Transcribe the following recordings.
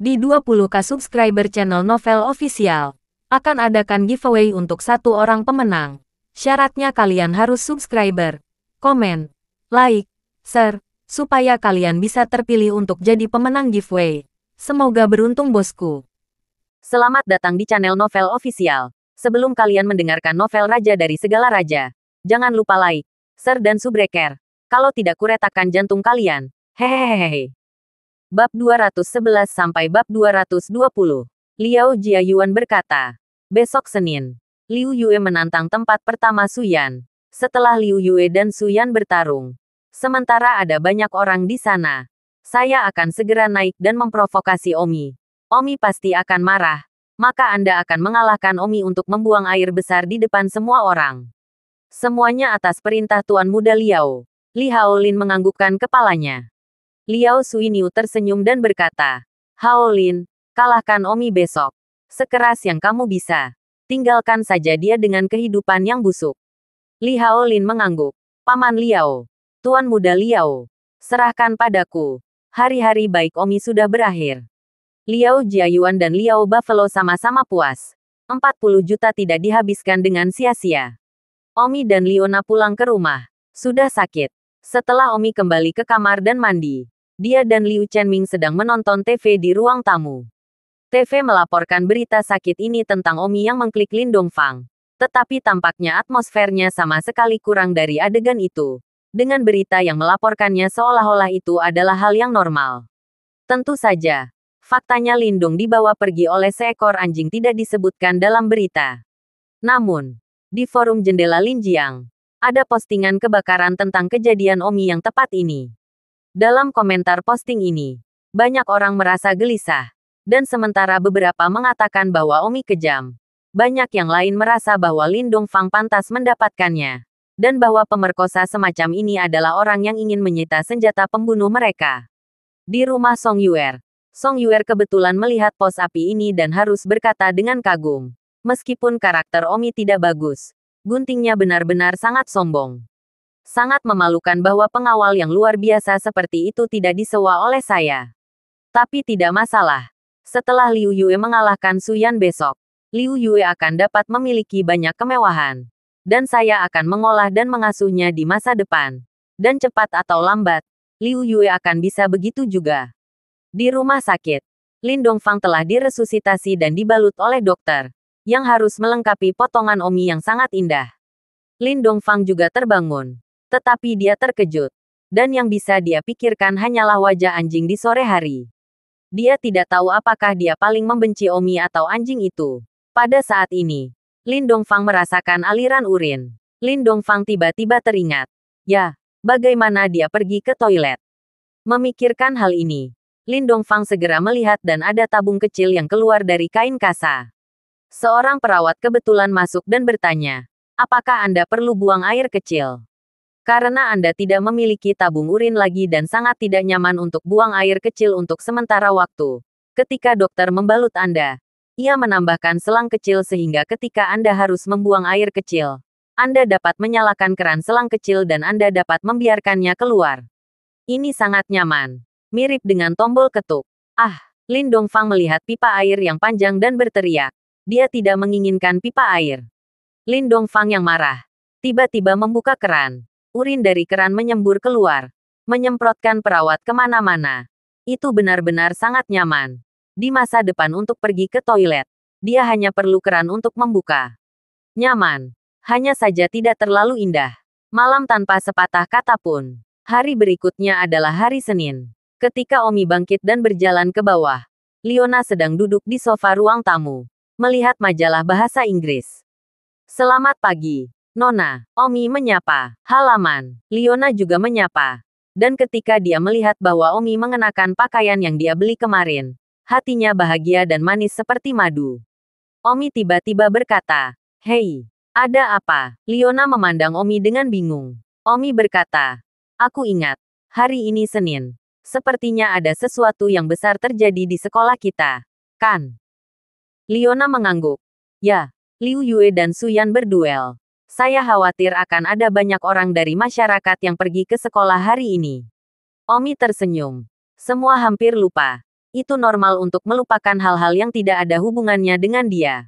Di 20k subscriber channel Novel Official, akan adakan giveaway untuk satu orang pemenang. Syaratnya kalian harus subscriber, komen, like, share, supaya kalian bisa terpilih untuk jadi pemenang giveaway. Semoga beruntung bosku. Selamat datang di channel Novel Official. Sebelum kalian mendengarkan novel Raja dari Segala Raja, jangan lupa like, share dan subscribe. Kalau tidak kuretakan jantung kalian. Hehehehe. Bab 211 sampai bab 220. Liao Jiayuan berkata, besok Senin, Liu Yue menantang tempat pertama Su Yan. Setelah Liu Yue dan Su Yan bertarung, sementara ada banyak orang di sana, saya akan segera naik dan memprovokasi Omi. Omi pasti akan marah, maka Anda akan mengalahkan Omi untuk membuang air besar di depan semua orang. Semuanya atas perintah Tuan Muda Liao. Li Haolin menganggukkan kepalanya. Liao Suiniu tersenyum dan berkata, Haolin, kalahkan Omi besok. Sekeras yang kamu bisa. Tinggalkan saja dia dengan kehidupan yang busuk. Li Haolin mengangguk. Paman Liao. Tuan Muda Liao. Serahkan padaku. Hari-hari baik Omi sudah berakhir. Liao Jiayuan dan Liao Buffalo sama-sama puas. 40 juta tidak dihabiskan dengan sia-sia. Omi dan Liona pulang ke rumah. Sudah sakit. Setelah Omi kembali ke kamar dan mandi, dia dan Liu Chenming sedang menonton TV di ruang tamu. TV melaporkan berita sakit ini tentang Omi yang mengklik Lin Dongfang. Tetapi tampaknya atmosfernya sama sekali kurang dari adegan itu. Dengan berita yang melaporkannya seolah-olah itu adalah hal yang normal. Tentu saja, faktanya Lindong dibawa pergi oleh seekor anjing tidak disebutkan dalam berita. Namun, di forum jendela Linjiang, ada postingan kebakaran tentang kejadian Omi yang tepat ini. Dalam komentar posting ini, banyak orang merasa gelisah, dan sementara beberapa mengatakan bahwa Omi kejam, banyak yang lain merasa bahwa Lin Dongfang pantas mendapatkannya, dan bahwa pemerkosa semacam ini adalah orang yang ingin menyita senjata pembunuh mereka. Di rumah Song Yuer kebetulan melihat pos api ini dan harus berkata dengan kagum, meskipun karakter Omi tidak bagus, guntingnya benar-benar sangat sombong. Sangat memalukan bahwa pengawal yang luar biasa seperti itu tidak disewa oleh saya. Tapi tidak masalah. Setelah Liu Yue mengalahkan Su Yan besok, Liu Yue akan dapat memiliki banyak kemewahan. Dan saya akan mengolah dan mengasuhnya di masa depan. Dan cepat atau lambat, Liu Yue akan bisa begitu juga. Di rumah sakit, Lin Dongfang telah diresusitasi dan dibalut oleh dokter, yang harus melengkapi potongan Omi yang sangat indah. Lin Dongfang juga terbangun. Tetapi dia terkejut. Dan yang bisa dia pikirkan hanyalah wajah anjing di sore hari. Dia tidak tahu apakah dia paling membenci Omi atau anjing itu. Pada saat ini, Lin Dongfang merasakan aliran urin. Lin Dongfang tiba-tiba teringat. Ya, bagaimana dia pergi ke toilet? Memikirkan hal ini, Lin Dongfang segera melihat dan ada tabung kecil yang keluar dari kain kasa. Seorang perawat kebetulan masuk dan bertanya, apakah Anda perlu buang air kecil? Karena Anda tidak memiliki tabung urin lagi dan sangat tidak nyaman untuk buang air kecil untuk sementara waktu. Ketika dokter membalut Anda, ia menambahkan selang kecil sehingga ketika Anda harus membuang air kecil, Anda dapat menyalakan keran selang kecil dan Anda dapat membiarkannya keluar. Ini sangat nyaman. Mirip dengan tombol ketuk. Ah, Lin Dongfang melihat pipa air yang panjang dan berteriak. Dia tidak menginginkan pipa air. Lin Dongfang yang marah, tiba-tiba membuka keran. Urin dari keran menyembur keluar, menyemprotkan perawat kemana-mana. Itu benar-benar sangat nyaman. Di masa depan untuk pergi ke toilet, dia hanya perlu keran untuk membuka. Nyaman. Hanya saja tidak terlalu indah. Malam tanpa sepatah kata pun. Hari berikutnya adalah hari Senin. Ketika Omi bangkit dan berjalan ke bawah, Liona sedang duduk di sofa ruang tamu, melihat majalah bahasa Inggris. Selamat pagi, Nona. Omi menyapa. Halaman. Liona juga menyapa. Dan ketika dia melihat bahwa Omi mengenakan pakaian yang dia beli kemarin, hatinya bahagia dan manis seperti madu. Omi tiba-tiba berkata, Hei, ada apa? Liona memandang Omi dengan bingung. Omi berkata, aku ingat, hari ini Senin. Sepertinya ada sesuatu yang besar terjadi di sekolah kita, kan? Liona mengangguk. Ya, Liu Yue dan Su Yan berduel. Saya khawatir akan ada banyak orang dari masyarakat yang pergi ke sekolah hari ini. Omi tersenyum. Semua hampir lupa. Itu normal untuk melupakan hal-hal yang tidak ada hubungannya dengan dia.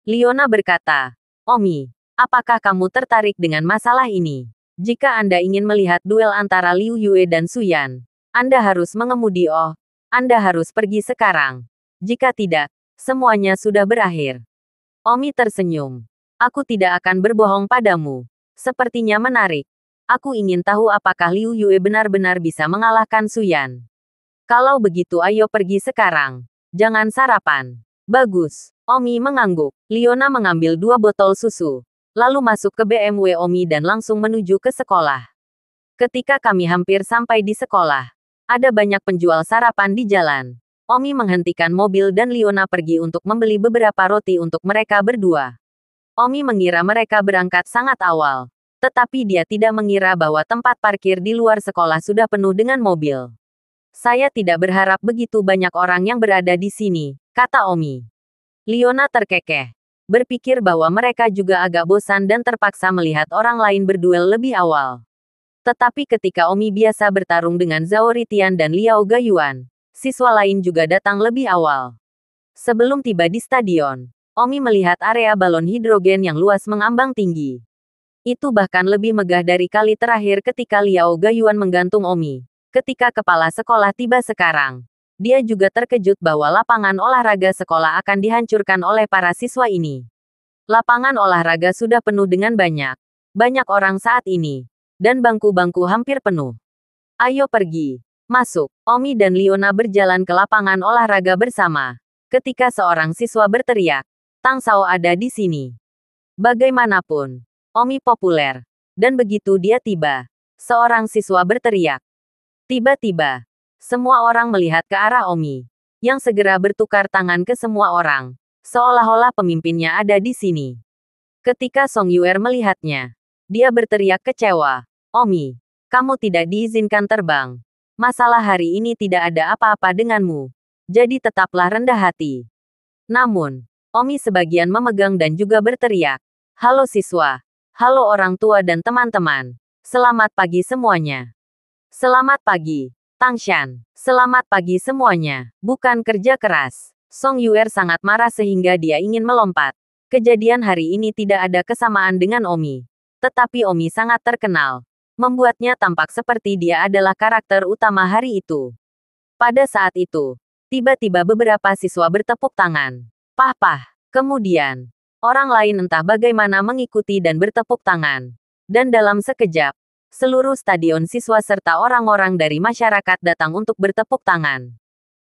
Liona berkata, Omi, apakah kamu tertarik dengan masalah ini? Jika Anda ingin melihat duel antara Liu Yue dan Su Yan, Anda harus mengemudi. Oh, Anda harus pergi sekarang. Jika tidak, semuanya sudah berakhir. Omi tersenyum. Aku tidak akan berbohong padamu. Sepertinya menarik. Aku ingin tahu apakah Liu Yue benar-benar bisa mengalahkan Su Yan. Kalau begitu ayo pergi sekarang. Jangan sarapan. Bagus. Omi mengangguk. Liona mengambil 2 botol susu. Lalu masuk ke BMW Omi dan langsung menuju ke sekolah. Ketika kami hampir sampai di sekolah, ada banyak penjual sarapan di jalan. Omi menghentikan mobil dan Liona pergi untuk membeli beberapa roti untuk mereka berdua. Omi mengira mereka berangkat sangat awal. Tetapi dia tidak mengira bahwa tempat parkir di luar sekolah sudah penuh dengan mobil. Saya tidak berharap begitu banyak orang yang berada di sini, kata Omi. Liona terkekeh. Berpikir bahwa mereka juga agak bosan dan terpaksa melihat orang lain berduel lebih awal. Tetapi ketika Omi biasa bertarung dengan Zhao Ritian dan Liao Gayuan, siswa lain juga datang lebih awal. Sebelum tiba di stadion, Omi melihat area balon hidrogen yang luas mengambang tinggi. Itu bahkan lebih megah dari kali terakhir ketika Liao Gayuan menggantung Omi. Ketika kepala sekolah tiba sekarang, dia juga terkejut bahwa lapangan olahraga sekolah akan dihancurkan oleh para siswa ini. Lapangan olahraga sudah penuh dengan banyak orang saat ini, dan bangku-bangku hampir penuh. Ayo pergi, masuk. Omi dan Liona berjalan ke lapangan olahraga bersama. Ketika seorang siswa berteriak, Tang Sao ada di sini. Bagaimanapun, Omi populer, dan begitu dia tiba, seorang siswa berteriak. Tiba-tiba, semua orang melihat ke arah Omi, yang segera bertukar tangan ke semua orang, seolah-olah pemimpinnya ada di sini. Ketika Song Yuer melihatnya, dia berteriak kecewa, Omi, kamu tidak diizinkan terbang. Masalah hari ini tidak ada apa-apa denganmu, jadi tetaplah rendah hati. Namun, Omi sebagian memegang dan juga berteriak, halo siswa, halo orang tua dan teman-teman, selamat pagi semuanya. Selamat pagi, Tangshan. Selamat pagi semuanya. Bukan kerja keras. Song Yuer sangat marah sehingga dia ingin melompat. Kejadian hari ini tidak ada kesamaan dengan Omi. Tetapi Omi sangat terkenal. Membuatnya tampak seperti dia adalah karakter utama hari itu. Pada saat itu, tiba-tiba beberapa siswa bertepuk tangan. Pah-pah. Kemudian, orang lain entah bagaimana mengikuti dan bertepuk tangan. Dan dalam sekejap, seluruh stadion siswa serta orang-orang dari masyarakat datang untuk bertepuk tangan.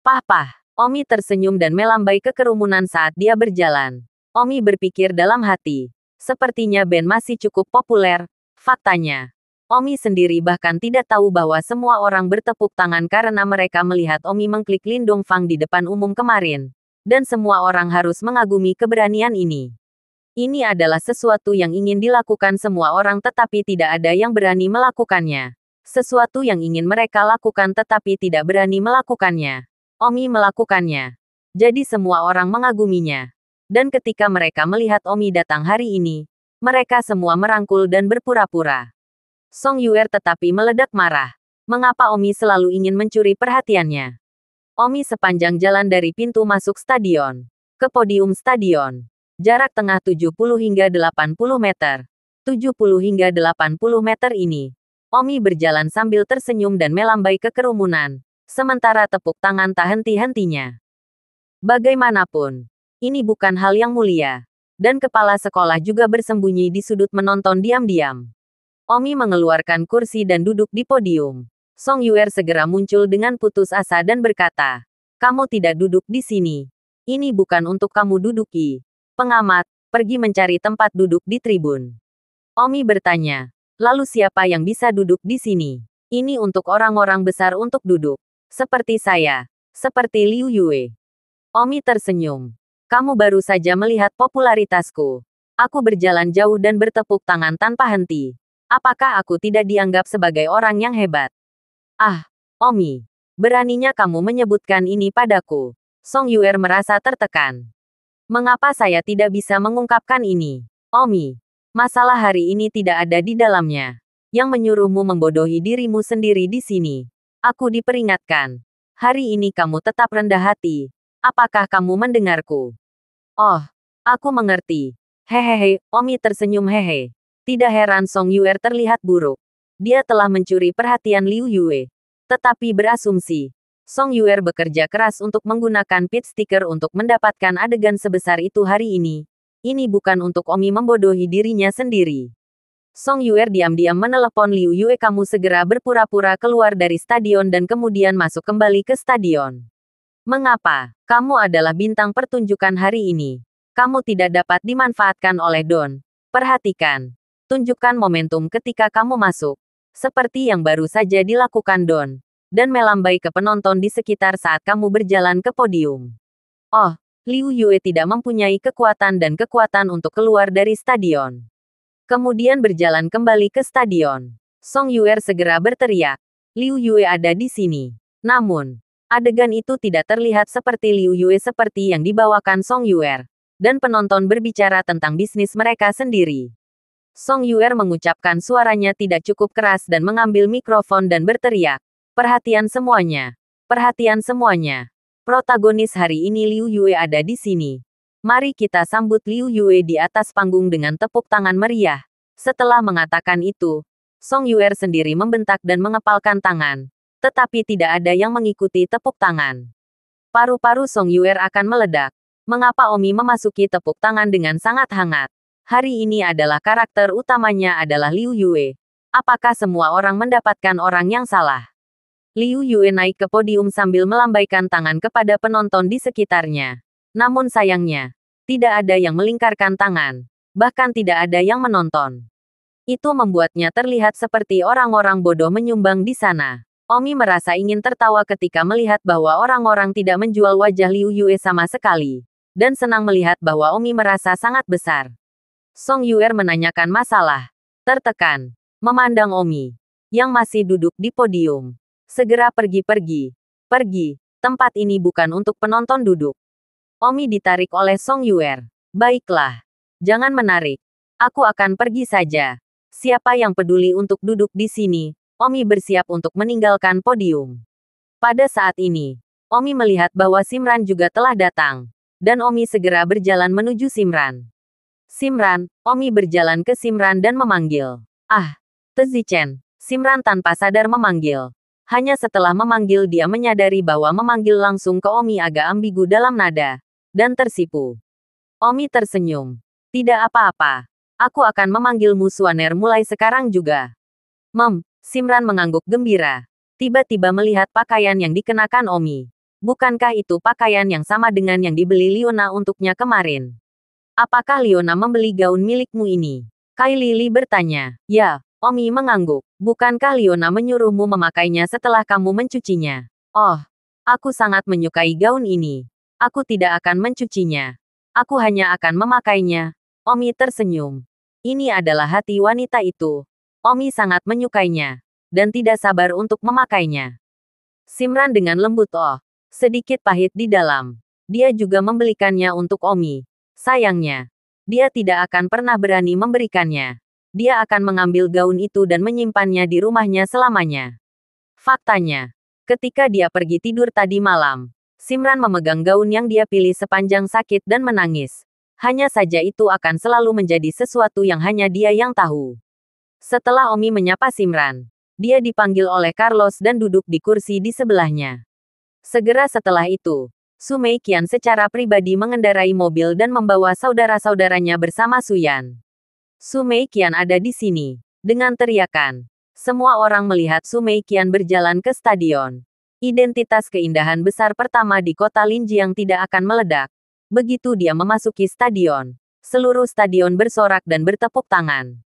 Pah-pah, Omi tersenyum dan melambai ke kerumunan saat dia berjalan. Omi berpikir dalam hati, sepertinya band masih cukup populer. Faktanya, Omi sendiri bahkan tidak tahu bahwa semua orang bertepuk tangan karena mereka melihat Omi mengklik Lindong Fang di depan umum kemarin. Dan semua orang harus mengagumi keberanian ini. Ini adalah sesuatu yang ingin dilakukan semua orang tetapi tidak ada yang berani melakukannya. Sesuatu yang ingin mereka lakukan tetapi tidak berani melakukannya. Omi melakukannya. Jadi semua orang mengaguminya. Dan ketika mereka melihat Omi datang hari ini, mereka semua merangkul dan berpura-pura. Song Yuer tetapi meledak marah. Mengapa Omi selalu ingin mencuri perhatiannya? Omi sepanjang jalan dari pintu masuk stadion ke podium stadion. Jarak tengah 70 hingga 80 meter. 70 hingga 80 meter ini. Omi berjalan sambil tersenyum dan melambai ke kerumunan. Sementara tepuk tangan tak henti-hentinya. Bagaimanapun, ini bukan hal yang mulia. Dan kepala sekolah juga bersembunyi di sudut menonton diam-diam. Omi mengeluarkan kursi dan duduk di podium. Song Yuer segera muncul dengan putus asa dan berkata, kamu tidak duduk di sini. Ini bukan untuk kamu duduki. Pengamat, pergi mencari tempat duduk di tribun. Omi bertanya, lalu siapa yang bisa duduk di sini? Ini untuk orang-orang besar untuk duduk. Seperti saya. Seperti Liu Yue. Omi tersenyum. Kamu baru saja melihat popularitasku. Aku berjalan jauh dan bertepuk tangan tanpa henti. Apakah aku tidak dianggap sebagai orang yang hebat? Ah, Omi. Beraninya kamu menyebutkan ini padaku. Song Yuer merasa tertekan. Mengapa saya tidak bisa mengungkapkan ini? Omi, masalah hari ini tidak ada di dalamnya. Yang menyuruhmu membodohi dirimu sendiri di sini. Aku diperingatkan. Hari ini kamu tetap rendah hati. Apakah kamu mendengarku? Oh, aku mengerti. Hehehe, Omi tersenyum hehe. Tidak heran Song Yuer terlihat buruk. Dia telah mencuri perhatian Liu Yue. Tetapi berasumsi, Song Yuer bekerja keras untuk menggunakan pit sticker untuk mendapatkan adegan sebesar itu hari ini. Ini bukan untuk Omi membodohi dirinya sendiri. Song Yuer diam-diam menelepon Liu Yue, kamu segera berpura-pura keluar dari stadion dan kemudian masuk kembali ke stadion. Mengapa? Kamu adalah bintang pertunjukan hari ini. Kamu tidak dapat dimanfaatkan oleh Don. Perhatikan. Tunjukkan momentum ketika kamu masuk. Seperti yang baru saja dilakukan Don. Dan melambai ke penonton di sekitar saat kamu berjalan ke podium. Oh, Liu Yue tidak mempunyai kekuatan dan kekuatan untuk keluar dari stadion. Kemudian berjalan kembali ke stadion. Song Yuer segera berteriak. Liu Yue ada di sini. Namun, adegan itu tidak terlihat seperti Liu Yue seperti yang dibawakan Song Yuer. Dan penonton berbicara tentang bisnis mereka sendiri. Song Yuer mengucapkan suaranya tidak cukup keras dan mengambil mikrofon dan berteriak. Perhatian semuanya. Perhatian semuanya. Protagonis hari ini Liu Yue ada di sini. Mari kita sambut Liu Yue di atas panggung dengan tepuk tangan meriah. Setelah mengatakan itu, Song Yuer sendiri membentak dan mengepalkan tangan. Tetapi tidak ada yang mengikuti tepuk tangan. Paru-paru Song Yuer akan meledak. Mengapa Omi memasuki tepuk tangan dengan sangat hangat? Hari ini adalah karakter utamanya adalah Liu Yue. Apakah semua orang mendapatkan orang yang salah? Liu Yue naik ke podium sambil melambaikan tangan kepada penonton di sekitarnya. Namun sayangnya, tidak ada yang melingkarkan tangan. Bahkan tidak ada yang menonton. Itu membuatnya terlihat seperti orang-orang bodoh menyumbang di sana. Omi merasa ingin tertawa ketika melihat bahwa orang-orang tidak menjual wajah Liu Yue sama sekali. Dan senang melihat bahwa Omi merasa sangat besar. Song Yuer menanyakan masalah. Tertekan. Memandang Omi. Yang masih duduk di podium. Segera pergi-pergi. Pergi. Tempat ini bukan untuk penonton duduk. Omi ditarik oleh Song Yuer. Baiklah. Jangan menarik. Aku akan pergi saja. Siapa yang peduli untuk duduk di sini? Omi bersiap untuk meninggalkan podium. Pada saat ini, Omi melihat bahwa Simran juga telah datang. Dan Omi segera berjalan menuju Simran. Simran, Omi berjalan ke Simran dan memanggil. Ah, Tezichen. Simran tanpa sadar memanggil. Hanya setelah memanggil dia menyadari bahwa memanggil langsung ke Omi agak ambigu dalam nada. Dan tersipu. Omi tersenyum. Tidak apa-apa. Aku akan memanggilmu Suaner mulai sekarang juga. Simran mengangguk gembira. Tiba-tiba melihat pakaian yang dikenakan Omi. Bukankah itu pakaian yang sama dengan yang dibeli Liona untuknya kemarin? Apakah Liona membeli gaun milikmu ini? Kai Lili bertanya. Ya, Omi mengangguk. Bukankah Liona menyuruhmu memakainya setelah kamu mencucinya? Oh, aku sangat menyukai gaun ini. Aku tidak akan mencucinya. Aku hanya akan memakainya. Omi tersenyum. Ini adalah hati wanita itu. Omi sangat menyukainya. Dan tidak sabar untuk memakainya. Simran dengan lembut sedikit pahit di dalam. Dia juga membelikannya untuk Omi. Sayangnya, dia tidak akan pernah berani memberikannya. Dia akan mengambil gaun itu dan menyimpannya di rumahnya selamanya. Faktanya, ketika dia pergi tidur tadi malam, Simran memegang gaun yang dia pilih sepanjang sakit dan menangis. Hanya saja itu akan selalu menjadi sesuatu yang hanya dia yang tahu. Setelah Omi menyapa Simran, dia dipanggil oleh Carlos dan duduk di kursi di sebelahnya. Segera setelah itu, Su Meiqian secara pribadi mengendarai mobil dan membawa saudara-saudaranya bersama Suyan. Su Meiqian ada di sini. Dengan teriakan, semua orang melihat Su Meiqian berjalan ke stadion. Identitas keindahan besar pertama di kota Linjiang tidak akan meledak. Begitu dia memasuki stadion, seluruh stadion bersorak dan bertepuk tangan.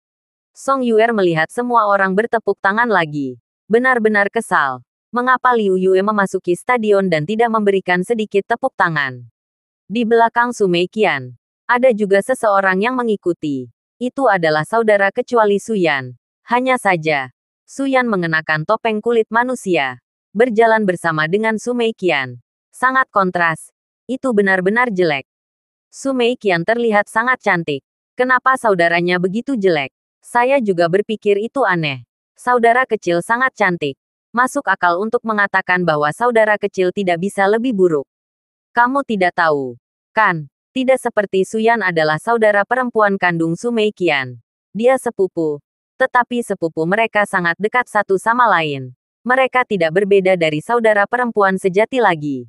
Song Yuer melihat semua orang bertepuk tangan lagi. Benar-benar kesal. Mengapa Liu Yue memasuki stadion dan tidak memberikan sedikit tepuk tangan? Di belakang Su Meiqian, ada juga seseorang yang mengikuti. Itu adalah saudara kecuali Suyan. Hanya saja, Suyan mengenakan topeng kulit manusia. Berjalan bersama dengan Su Meiqian. Sangat kontras. Itu benar-benar jelek. Su Meiqian terlihat sangat cantik. Kenapa saudaranya begitu jelek? Saya juga berpikir itu aneh. Saudara kecil sangat cantik. Masuk akal untuk mengatakan bahwa saudara kecil tidak bisa lebih buruk. Kamu tidak tahu, kan? Tidak seperti Suyan adalah saudara perempuan kandung Su Meiqian. Dia sepupu. Tetapi sepupu mereka sangat dekat satu sama lain. Mereka tidak berbeda dari saudara perempuan sejati lagi.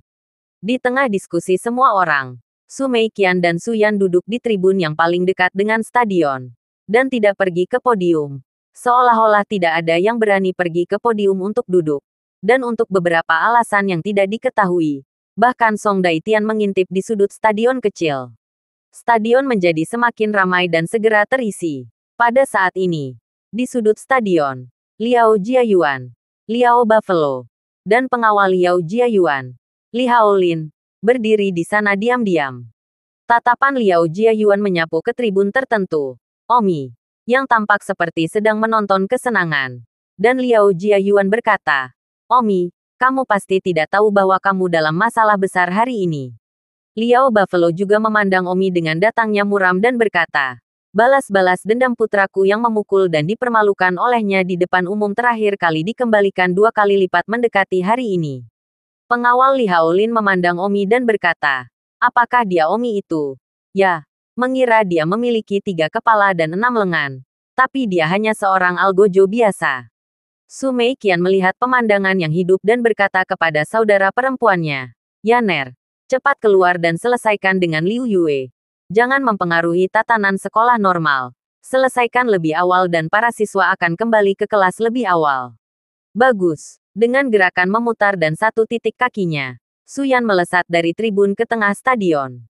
Di tengah diskusi semua orang, Su Meiqian dan Suyan duduk di tribun yang paling dekat dengan stadion. Dan tidak pergi ke podium. Seolah-olah tidak ada yang berani pergi ke podium untuk duduk. Dan untuk beberapa alasan yang tidak diketahui. Bahkan Song Daitian mengintip di sudut stadion kecil. Stadion menjadi semakin ramai dan segera terisi. Pada saat ini, di sudut stadion, Liao Jiayuan, Liao Buffalo, dan pengawal Liao Jiayuan, Li Haolin, berdiri di sana diam-diam. Tatapan Liao Jiayuan menyapu ke tribun tertentu. Omi, yang tampak seperti sedang menonton kesenangan. Dan Liao Jiayuan berkata, Omi, kamu pasti tidak tahu bahwa kamu dalam masalah besar hari ini. Liao Buffalo juga memandang Omi dengan datangnya muram dan berkata, balas-balas dendam putraku yang memukul dan dipermalukan olehnya di depan umum terakhir kali dikembalikan 2 kali lipat mendekati hari ini. Pengawal Li Haolin memandang Omi dan berkata, apakah dia Omi itu? Ya, mengira dia memiliki 3 kepala dan 6 lengan. Tapi dia hanya seorang algojo biasa. Su Meiqian melihat pemandangan yang hidup dan berkata kepada saudara perempuannya, Yaner, cepat keluar dan selesaikan dengan Liu Yue. Jangan mempengaruhi tatanan sekolah normal. Selesaikan lebih awal dan para siswa akan kembali ke kelas lebih awal. Bagus. Dengan gerakan memutar dan satu titik kakinya, Suyan melesat dari tribun ke tengah stadion.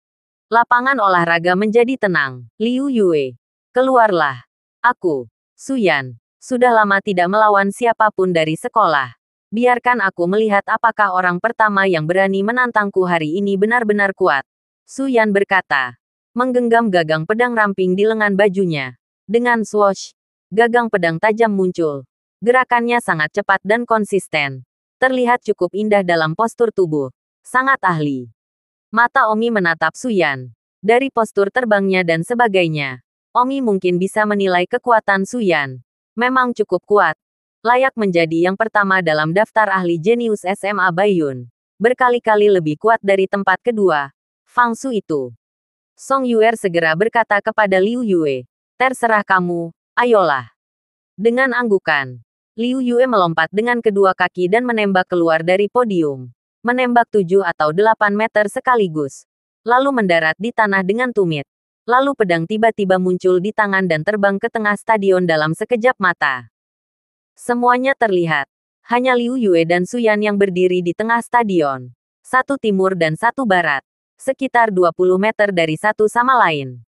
Lapangan olahraga menjadi tenang. Liu Yue, keluarlah. Aku, Suyan, sudah lama tidak melawan siapapun dari sekolah. Biarkan aku melihat apakah orang pertama yang berani menantangku hari ini benar-benar kuat. Suyan berkata, menggenggam gagang pedang ramping di lengan bajunya. Dengan swoosh, gagang pedang tajam muncul. Gerakannya sangat cepat dan konsisten. Terlihat cukup indah dalam postur tubuh. Sangat ahli. Mata Omi menatap Suyan. Dari postur terbangnya dan sebagainya, Omi mungkin bisa menilai kekuatan Suyan. Memang cukup kuat. Layak menjadi yang pertama dalam daftar ahli jenius SMA Baiyun. Berkali-kali lebih kuat dari tempat kedua, Fang Su itu. Song Yuer segera berkata kepada Liu Yue, terserah kamu, ayolah. Dengan anggukan, Liu Yue melompat dengan kedua kaki dan menembak keluar dari podium. Menembak 7 atau 8 meter sekaligus. Lalu mendarat di tanah dengan tumit. Lalu pedang tiba-tiba muncul di tangan dan terbang ke tengah stadion dalam sekejap mata. Semuanya terlihat. Hanya Liu Yue dan Suyan yang berdiri di tengah stadion. Satu timur dan satu barat. Sekitar 20 meter dari satu sama lain.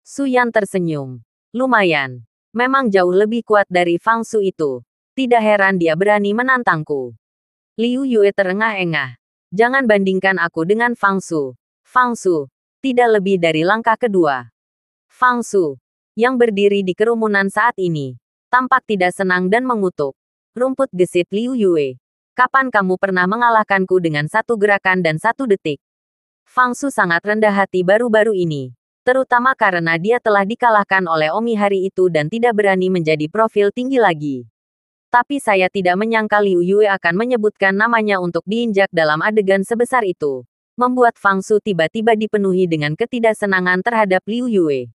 Suyan tersenyum. Lumayan. Memang jauh lebih kuat dari Fang Su itu. Tidak heran dia berani menantangku. Liu Yue terengah-engah. Jangan bandingkan aku dengan Fang Su. Fang Su. Tidak lebih dari langkah kedua. Fang Su, yang berdiri di kerumunan saat ini, tampak tidak senang dan mengutuk. Rumput gesit Liu Yue. Kapan kamu pernah mengalahkanku dengan satu gerakan dan satu detik? Fang Su sangat rendah hati baru-baru ini. Terutama karena dia telah dikalahkan oleh Omi hari itu dan tidak berani menjadi profil tinggi lagi. Tapi saya tidak menyangka Liu Yue akan menyebutkan namanya untuk diinjak dalam adegan sebesar itu. Membuat Fang Su tiba-tiba dipenuhi dengan ketidaksenangan terhadap Liu Yue.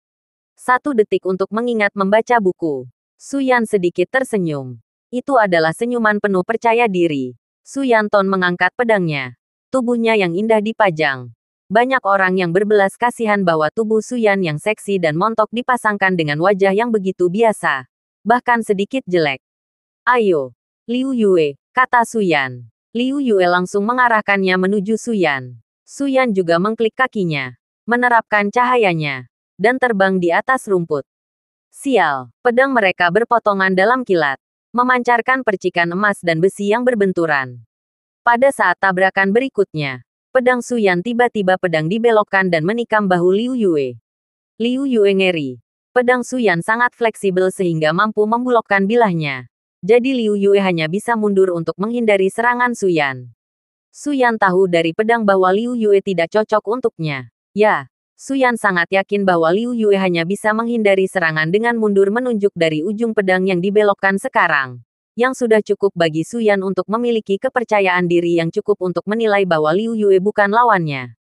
1 detik untuk mengingat membaca buku. Suyan sedikit tersenyum. Itu adalah senyuman penuh percaya diri. Suyan Ton mengangkat pedangnya. Tubuhnya yang indah dipajang. Banyak orang yang berbelas kasihan bahwa tubuh Suyan yang seksi dan montok dipasangkan dengan wajah yang begitu biasa. Bahkan sedikit jelek. Ayo, Liu Yue, kata Suyan. Liu Yue langsung mengarahkannya menuju Suyan. Suyan juga mengklik kakinya, menerapkan cahayanya, dan terbang di atas rumput. Sial, pedang mereka berpotongan dalam kilat, memancarkan percikan emas dan besi yang berbenturan. Pada saat tabrakan berikutnya, pedang Suyan tiba-tiba pedang dibelokkan dan menikam bahu Liu Yue. Liu Yue ngeri. Pedang Suyan sangat fleksibel sehingga mampu membulokkan bilahnya. Jadi Liu Yue hanya bisa mundur untuk menghindari serangan Suyan. Suyan tahu dari pedang bahwa Liu Yue tidak cocok untuknya. Ya, Suyan sangat yakin bahwa Liu Yue hanya bisa menghindari serangan dengan mundur menunjuk dari ujung pedang yang dibelokkan sekarang. Yang sudah cukup bagi Su Yan untuk memiliki kepercayaan diri yang cukup untuk menilai bahwa Liu Yue bukan lawannya.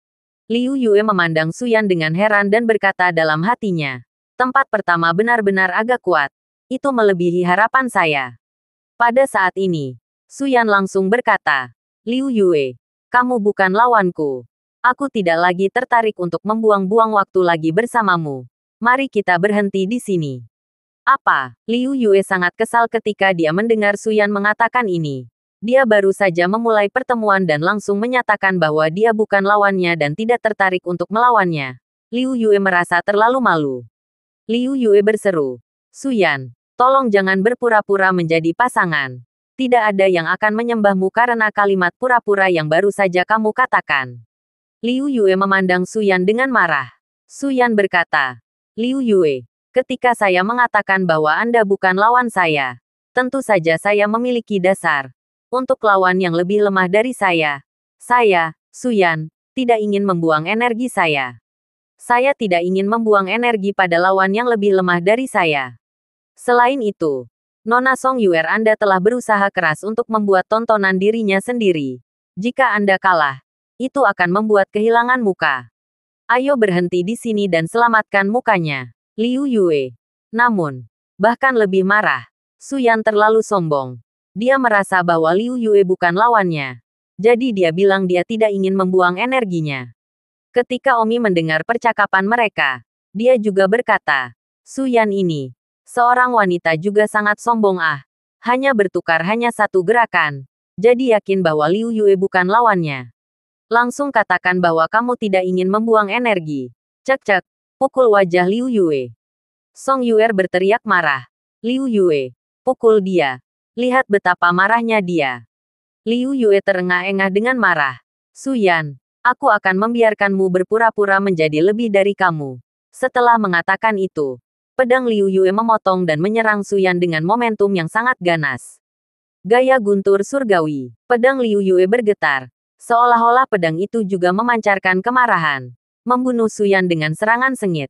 Liu Yue memandang Su Yan dengan heran dan berkata dalam hatinya, tempat pertama benar-benar agak kuat. Itu melebihi harapan saya. Pada saat ini, Su Yan langsung berkata, Liu Yue, kamu bukan lawanku. Aku tidak lagi tertarik untuk membuang-buang waktu lagi bersamamu. Mari kita berhenti di sini. Apa? Liu Yue sangat kesal ketika dia mendengar Su Yan mengatakan ini. Dia baru saja memulai pertemuan dan langsung menyatakan bahwa dia bukan lawannya dan tidak tertarik untuk melawannya. Liu Yue merasa terlalu malu. Liu Yue berseru, Su Yan, tolong jangan berpura-pura menjadi pasangan. Tidak ada yang akan menyembahmu karena kalimat pura-pura yang baru saja kamu katakan. Liu Yue memandang Su Yan dengan marah. Su Yan berkata, Liu Yue, ketika saya mengatakan bahwa Anda bukan lawan saya, tentu saja saya memiliki dasar untuk lawan yang lebih lemah dari saya. Saya, Su Yan, tidak ingin membuang energi saya. Saya tidak ingin membuang energi pada lawan yang lebih lemah dari saya. Selain itu, Nona Song Yuer Anda telah berusaha keras untuk membuat tontonan dirinya sendiri. Jika Anda kalah, itu akan membuat kehilangan muka. Ayo berhenti di sini dan selamatkan mukanya. Liu Yue. Namun, bahkan lebih marah, Su Yan terlalu sombong. Dia merasa bahwa Liu Yue bukan lawannya. Jadi dia bilang dia tidak ingin membuang energinya. Ketika Omi mendengar percakapan mereka, dia juga berkata, Su Yan ini, seorang wanita juga sangat sombong hanya bertukar hanya satu gerakan. Jadi yakin bahwa Liu Yue bukan lawannya. Langsung katakan bahwa kamu tidak ingin membuang energi. Cek-cek, pukul wajah Liu Yue. Song Yuer berteriak marah. Liu Yue, pukul dia. Lihat betapa marahnya dia. Liu Yue terengah-engah dengan marah. Su Yan, aku akan membiarkanmu berpura-pura menjadi lebih dari kamu. Setelah mengatakan itu, pedang Liu Yue memotong dan menyerang Su Yan dengan momentum yang sangat ganas. Gaya guntur surgawi. Pedang Liu Yue bergetar. Seolah-olah pedang itu juga memancarkan kemarahan. Membunuh Su Yan dengan serangan sengit.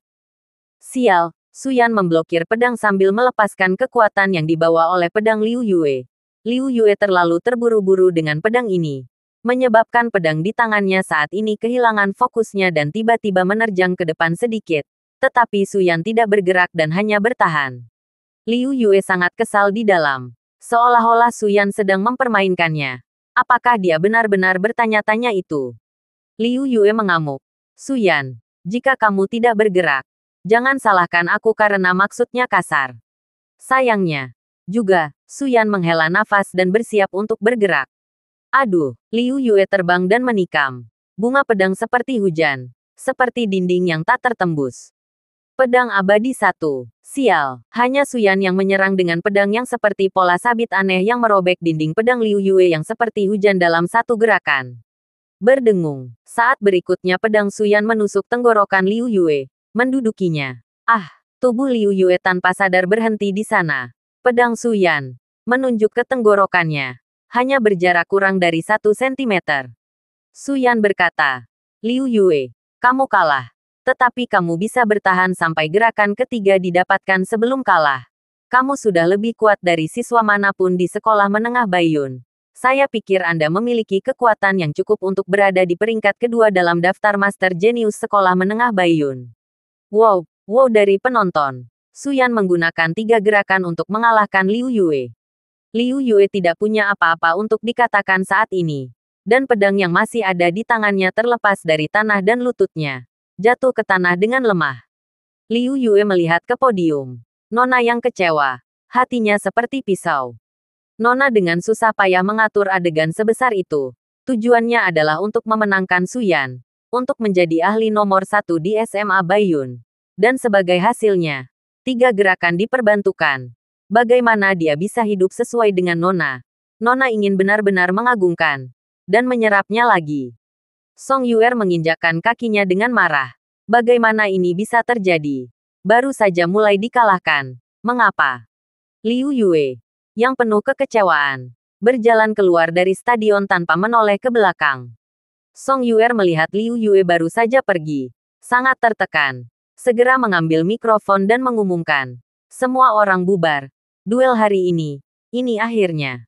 Sial, Su Yan memblokir pedang sambil melepaskan kekuatan yang dibawa oleh pedang Liu Yue. Liu Yue terlalu terburu-buru dengan pedang ini, menyebabkan pedang di tangannya saat ini kehilangan fokusnya dan tiba-tiba menerjang ke depan sedikit. Tetapi Su Yan tidak bergerak dan hanya bertahan. Liu Yue sangat kesal di dalam. Seolah-olah Su Yan sedang mempermainkannya. Apakah dia benar-benar bertanya-tanya itu? Liu Yue mengamuk. Su Yan, jika kamu tidak bergerak, jangan salahkan aku karena maksudnya kasar. Sayangnya, juga, Su Yan menghela nafas dan bersiap untuk bergerak. Aduh, Liu Yue terbang dan menikam. Bunga pedang seperti hujan, seperti dinding yang tak tertembus. Pedang abadi 1. Sial, hanya Su Yan yang menyerang dengan pedang yang seperti pola sabit aneh yang merobek dinding pedang Liu Yue yang seperti hujan dalam satu gerakan. Berdengung, saat berikutnya pedang Su Yan menusuk tenggorokan Liu Yue, mendudukinya. Tubuh Liu Yue tanpa sadar berhenti di sana. Pedang Su Yan menunjuk ke tenggorokannya. Hanya berjarak kurang dari 1 sentimeter. Su Yan berkata, Liu Yue, kamu kalah. Tetapi kamu bisa bertahan sampai gerakan ketiga didapatkan sebelum kalah. Kamu sudah lebih kuat dari siswa manapun di sekolah menengah Baiyun. Saya pikir Anda memiliki kekuatan yang cukup untuk berada di peringkat kedua dalam daftar Master Jenius sekolah menengah Baiyun. Wow dari penonton. Su Yan menggunakan 3 gerakan untuk mengalahkan Liu Yue. Liu Yue tidak punya apa-apa untuk dikatakan saat ini. Dan pedang yang masih ada di tangannya terlepas dari tanah dan lututnya. Jatuh ke tanah dengan lemah. Liu Yue melihat ke podium. Nona yang kecewa. Hatinya seperti pisau. Nona dengan susah payah mengatur adegan sebesar itu. Tujuannya adalah untuk memenangkan Su Yan. Untuk menjadi ahli nomor 1 di SMA Baiyun. Dan sebagai hasilnya, 3 gerakan diperbantukan. Bagaimana dia bisa hidup sesuai dengan Nona? Nona ingin benar-benar mengagungkan. Dan menyerapnya lagi. Song Yuer menginjakkan kakinya dengan marah. Bagaimana ini bisa terjadi? Baru saja mulai dikalahkan. Mengapa? Liu Yue, yang penuh kekecewaan, berjalan keluar dari stadion tanpa menoleh ke belakang. Song Yuer melihat Liu Yue baru saja pergi. Sangat tertekan. Segera mengambil mikrofon dan mengumumkan. Semua orang bubar. Duel hari ini Ini akhirnya.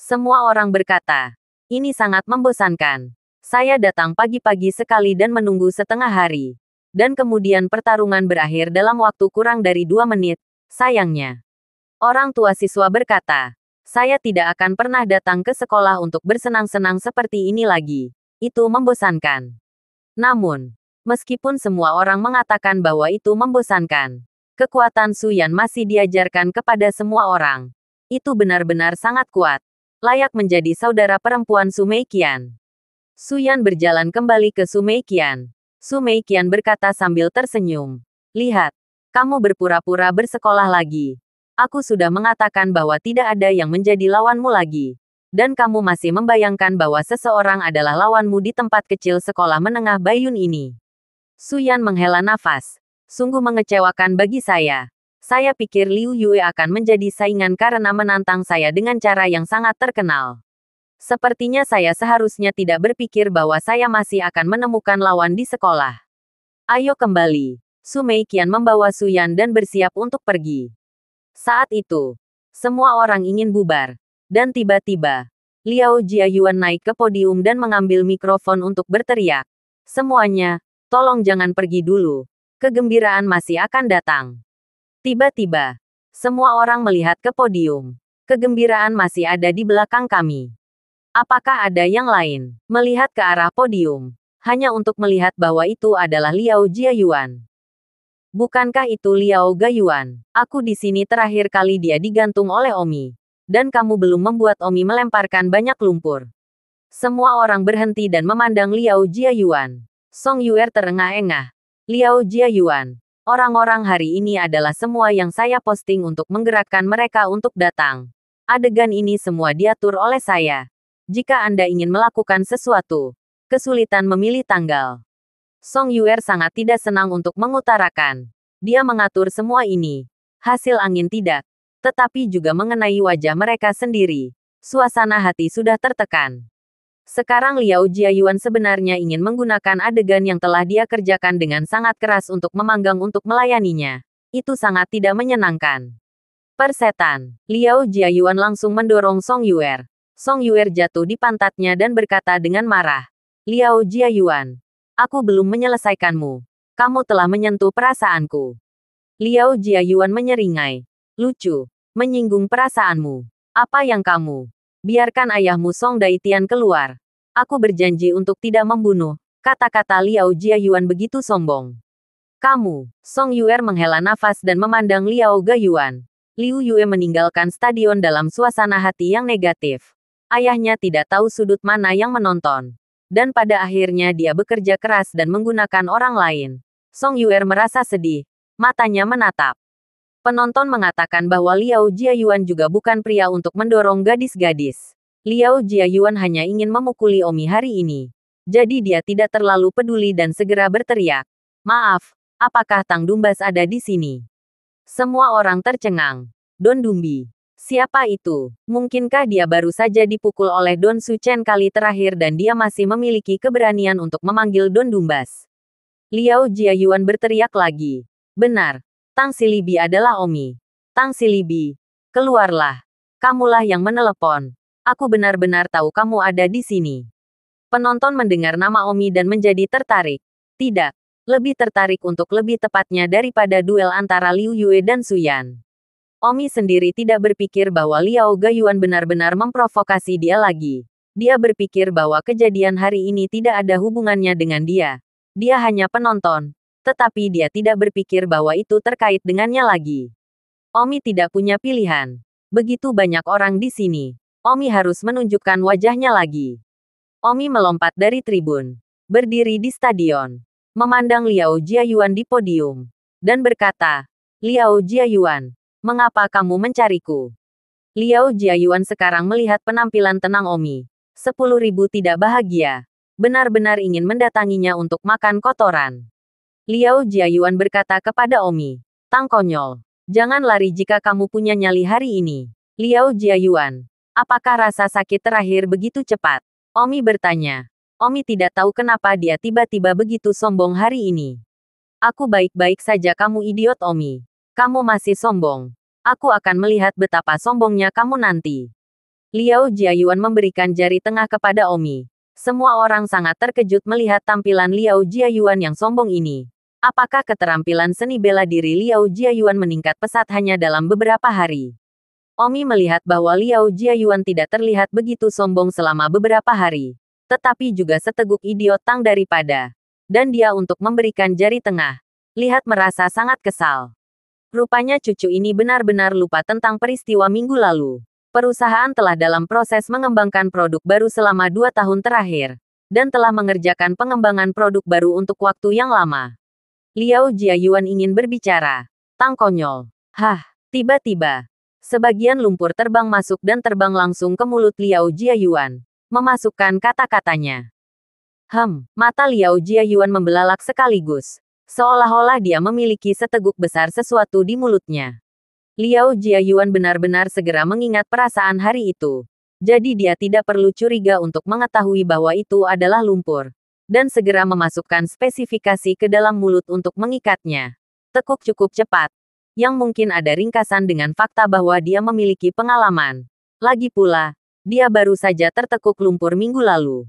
Semua orang berkata, ini sangat membosankan. Saya datang pagi-pagi sekali dan menunggu setengah hari. Dan kemudian pertarungan berakhir dalam waktu kurang dari 2 menit. Sayangnya. Orang tua siswa berkata, saya tidak akan pernah datang ke sekolah untuk bersenang-senang seperti ini lagi. Itu membosankan. Namun, meskipun semua orang mengatakan bahwa itu membosankan, kekuatan Su Yan masih diajarkan kepada semua orang. Itu benar-benar sangat kuat. Layak menjadi saudara perempuan Su Meiqian. Su Yan berjalan kembali ke Su Meiqian. Su Meiqian berkata sambil tersenyum. Lihat, kamu berpura-pura bersekolah lagi. Aku sudah mengatakan bahwa tidak ada yang menjadi lawanmu lagi. Dan kamu masih membayangkan bahwa seseorang adalah lawanmu di tempat kecil sekolah menengah Baiyun ini. Su Yan menghela nafas. Sungguh mengecewakan bagi saya. Saya pikir Liu Yue akan menjadi saingan karena menantang saya dengan cara yang sangat terkenal. Sepertinya saya seharusnya tidak berpikir bahwa saya masih akan menemukan lawan di sekolah. Ayo kembali. Su Meiqian membawa Su Yan dan bersiap untuk pergi. Saat itu, semua orang ingin bubar. Dan tiba-tiba, Liao Jiayuan naik ke podium dan mengambil mikrofon untuk berteriak. Semuanya, tolong jangan pergi dulu. Kegembiraan masih akan datang. Tiba-tiba, semua orang melihat ke podium. Kegembiraan masih ada di belakang kami. Apakah ada yang lain? Melihat ke arah podium, hanya untuk melihat bahwa itu adalah Liao Jiayuan. Bukankah itu Liao Gayuan? Aku di sini terakhir kali dia digantung oleh Omi. Dan kamu belum membuat Omi melemparkan banyak lumpur. Semua orang berhenti dan memandang Liao Jiayuan. Song Yuer terengah-engah. Liao Jiayuan. Orang-orang hari ini adalah semua yang saya posting untuk menggerakkan mereka untuk datang. Adegan ini semua diatur oleh saya. Jika Anda ingin melakukan sesuatu, kesulitan memilih tanggal. Song Yuer sangat tidak senang untuk mengutarakan. Dia mengatur semua ini. Hasil angin tidak. Tetapi juga mengenai wajah mereka sendiri. Suasana hati sudah tertekan. Sekarang Liao Jiayuan sebenarnya ingin menggunakan adegan yang telah dia kerjakan dengan sangat keras untuk memanggang untuk melayaninya. Itu sangat tidak menyenangkan. Persetan. Liao Jiayuan langsung mendorong Song Yuer. Song Yuer jatuh di pantatnya dan berkata dengan marah. Liao Jiayuan. Aku belum menyelesaikanmu. Kamu telah menyentuh perasaanku. Liao Jiayuan menyeringai. Lucu. Menyinggung perasaanmu. Apa yang kamu? Biarkan ayahmu Song Daitian keluar. Aku berjanji untuk tidak membunuh. Kata-kata Liao Jiayuan begitu sombong. Kamu. Song Yuer menghela nafas dan memandang Liao Gayuan. Liu Yue meninggalkan stadion dalam suasana hati yang negatif. Ayahnya tidak tahu sudut mana yang menonton. Dan pada akhirnya dia bekerja keras dan menggunakan orang lain. Song Yuer merasa sedih. Matanya menatap. Penonton mengatakan bahwa Liao Jiayuan juga bukan pria untuk mendorong gadis-gadis. Liao Jiayuan hanya ingin memukuli Omi hari ini. Jadi dia tidak terlalu peduli dan segera berteriak. Maaf, apakah Tang Dumbas ada di sini? Semua orang tercengang. Don Dumbi. Siapa itu? Mungkinkah dia baru saja dipukul oleh Don Su Chen kali terakhir dan dia masih memiliki keberanian untuk memanggil Don Dumbas? Liao Jiayuan berteriak lagi. Benar. Tang Silibi adalah Omi. Tang Silibi, keluarlah. Kamulah yang menelepon. Aku benar-benar tahu kamu ada di sini. Penonton mendengar nama Omi dan menjadi tertarik. Tidak, lebih tertarik untuk lebih tepatnya daripada duel antara Liu Yue dan Su Yan. Omi sendiri tidak berpikir bahwa Liao Gayuan benar-benar memprovokasi dia lagi. Dia berpikir bahwa kejadian hari ini tidak ada hubungannya dengan dia. Dia hanya penonton. Tetapi dia tidak berpikir bahwa itu terkait dengannya lagi. Omi tidak punya pilihan. Begitu banyak orang di sini. Omi harus menunjukkan wajahnya lagi. Omi melompat dari tribun. Berdiri di stadion. Memandang Liao Jiayuan di podium. Dan berkata, Liao Jiayuan, mengapa kamu mencariku? Liao Jiayuan sekarang melihat penampilan tenang Omi. 10.000 tidak bahagia. Benar-benar ingin mendatanginya untuk makan kotoran. Liao Jiayuan berkata kepada Omi, Tang konyol, jangan lari jika kamu punya nyali hari ini. Liao Jiayuan, apakah rasa sakit terakhir begitu cepat? Omi bertanya. Omi tidak tahu kenapa dia tiba-tiba begitu sombong hari ini. Aku baik-baik saja kamu idiot Omi. Kamu masih sombong. Aku akan melihat betapa sombongnya kamu nanti. Liao Jiayuan memberikan jari tengah kepada Omi. Semua orang sangat terkejut melihat tampilan Liao Jiayuan yang sombong ini. Apakah keterampilan seni bela diri Liao Jiayuan meningkat pesat hanya dalam beberapa hari? Omi melihat bahwa Liao Jiayuan tidak terlihat begitu sombong selama beberapa hari. Tetapi juga seteguk idiot Tang daripada. Dan dia untuk memberikan jari tengah. Lihat merasa sangat kesal. Rupanya cucu ini benar-benar lupa tentang peristiwa minggu lalu. Perusahaan telah dalam proses mengembangkan produk baru selama 2 tahun terakhir. Dan telah mengerjakan pengembangan produk baru untuk waktu yang lama. Liao Jiayuan ingin berbicara. Tang konyol. Hah, tiba-tiba. Sebagian lumpur terbang masuk dan terbang langsung ke mulut Liao Jiayuan. Memasukkan kata-katanya. Mata Liao Jiayuan membelalak sekaligus. Seolah-olah dia memiliki seteguk besar sesuatu di mulutnya. Liao Jiayuan benar-benar segera mengingat perasaan hari itu. Jadi dia tidak perlu curiga untuk mengetahui bahwa itu adalah lumpur. Dan segera memasukkan spesifikasi ke dalam mulut untuk mengikatnya. Tekuk cukup cepat. Yang mungkin ada ringkasan dengan fakta bahwa dia memiliki pengalaman. Lagi pula, dia baru saja tertekuk lumpur minggu lalu.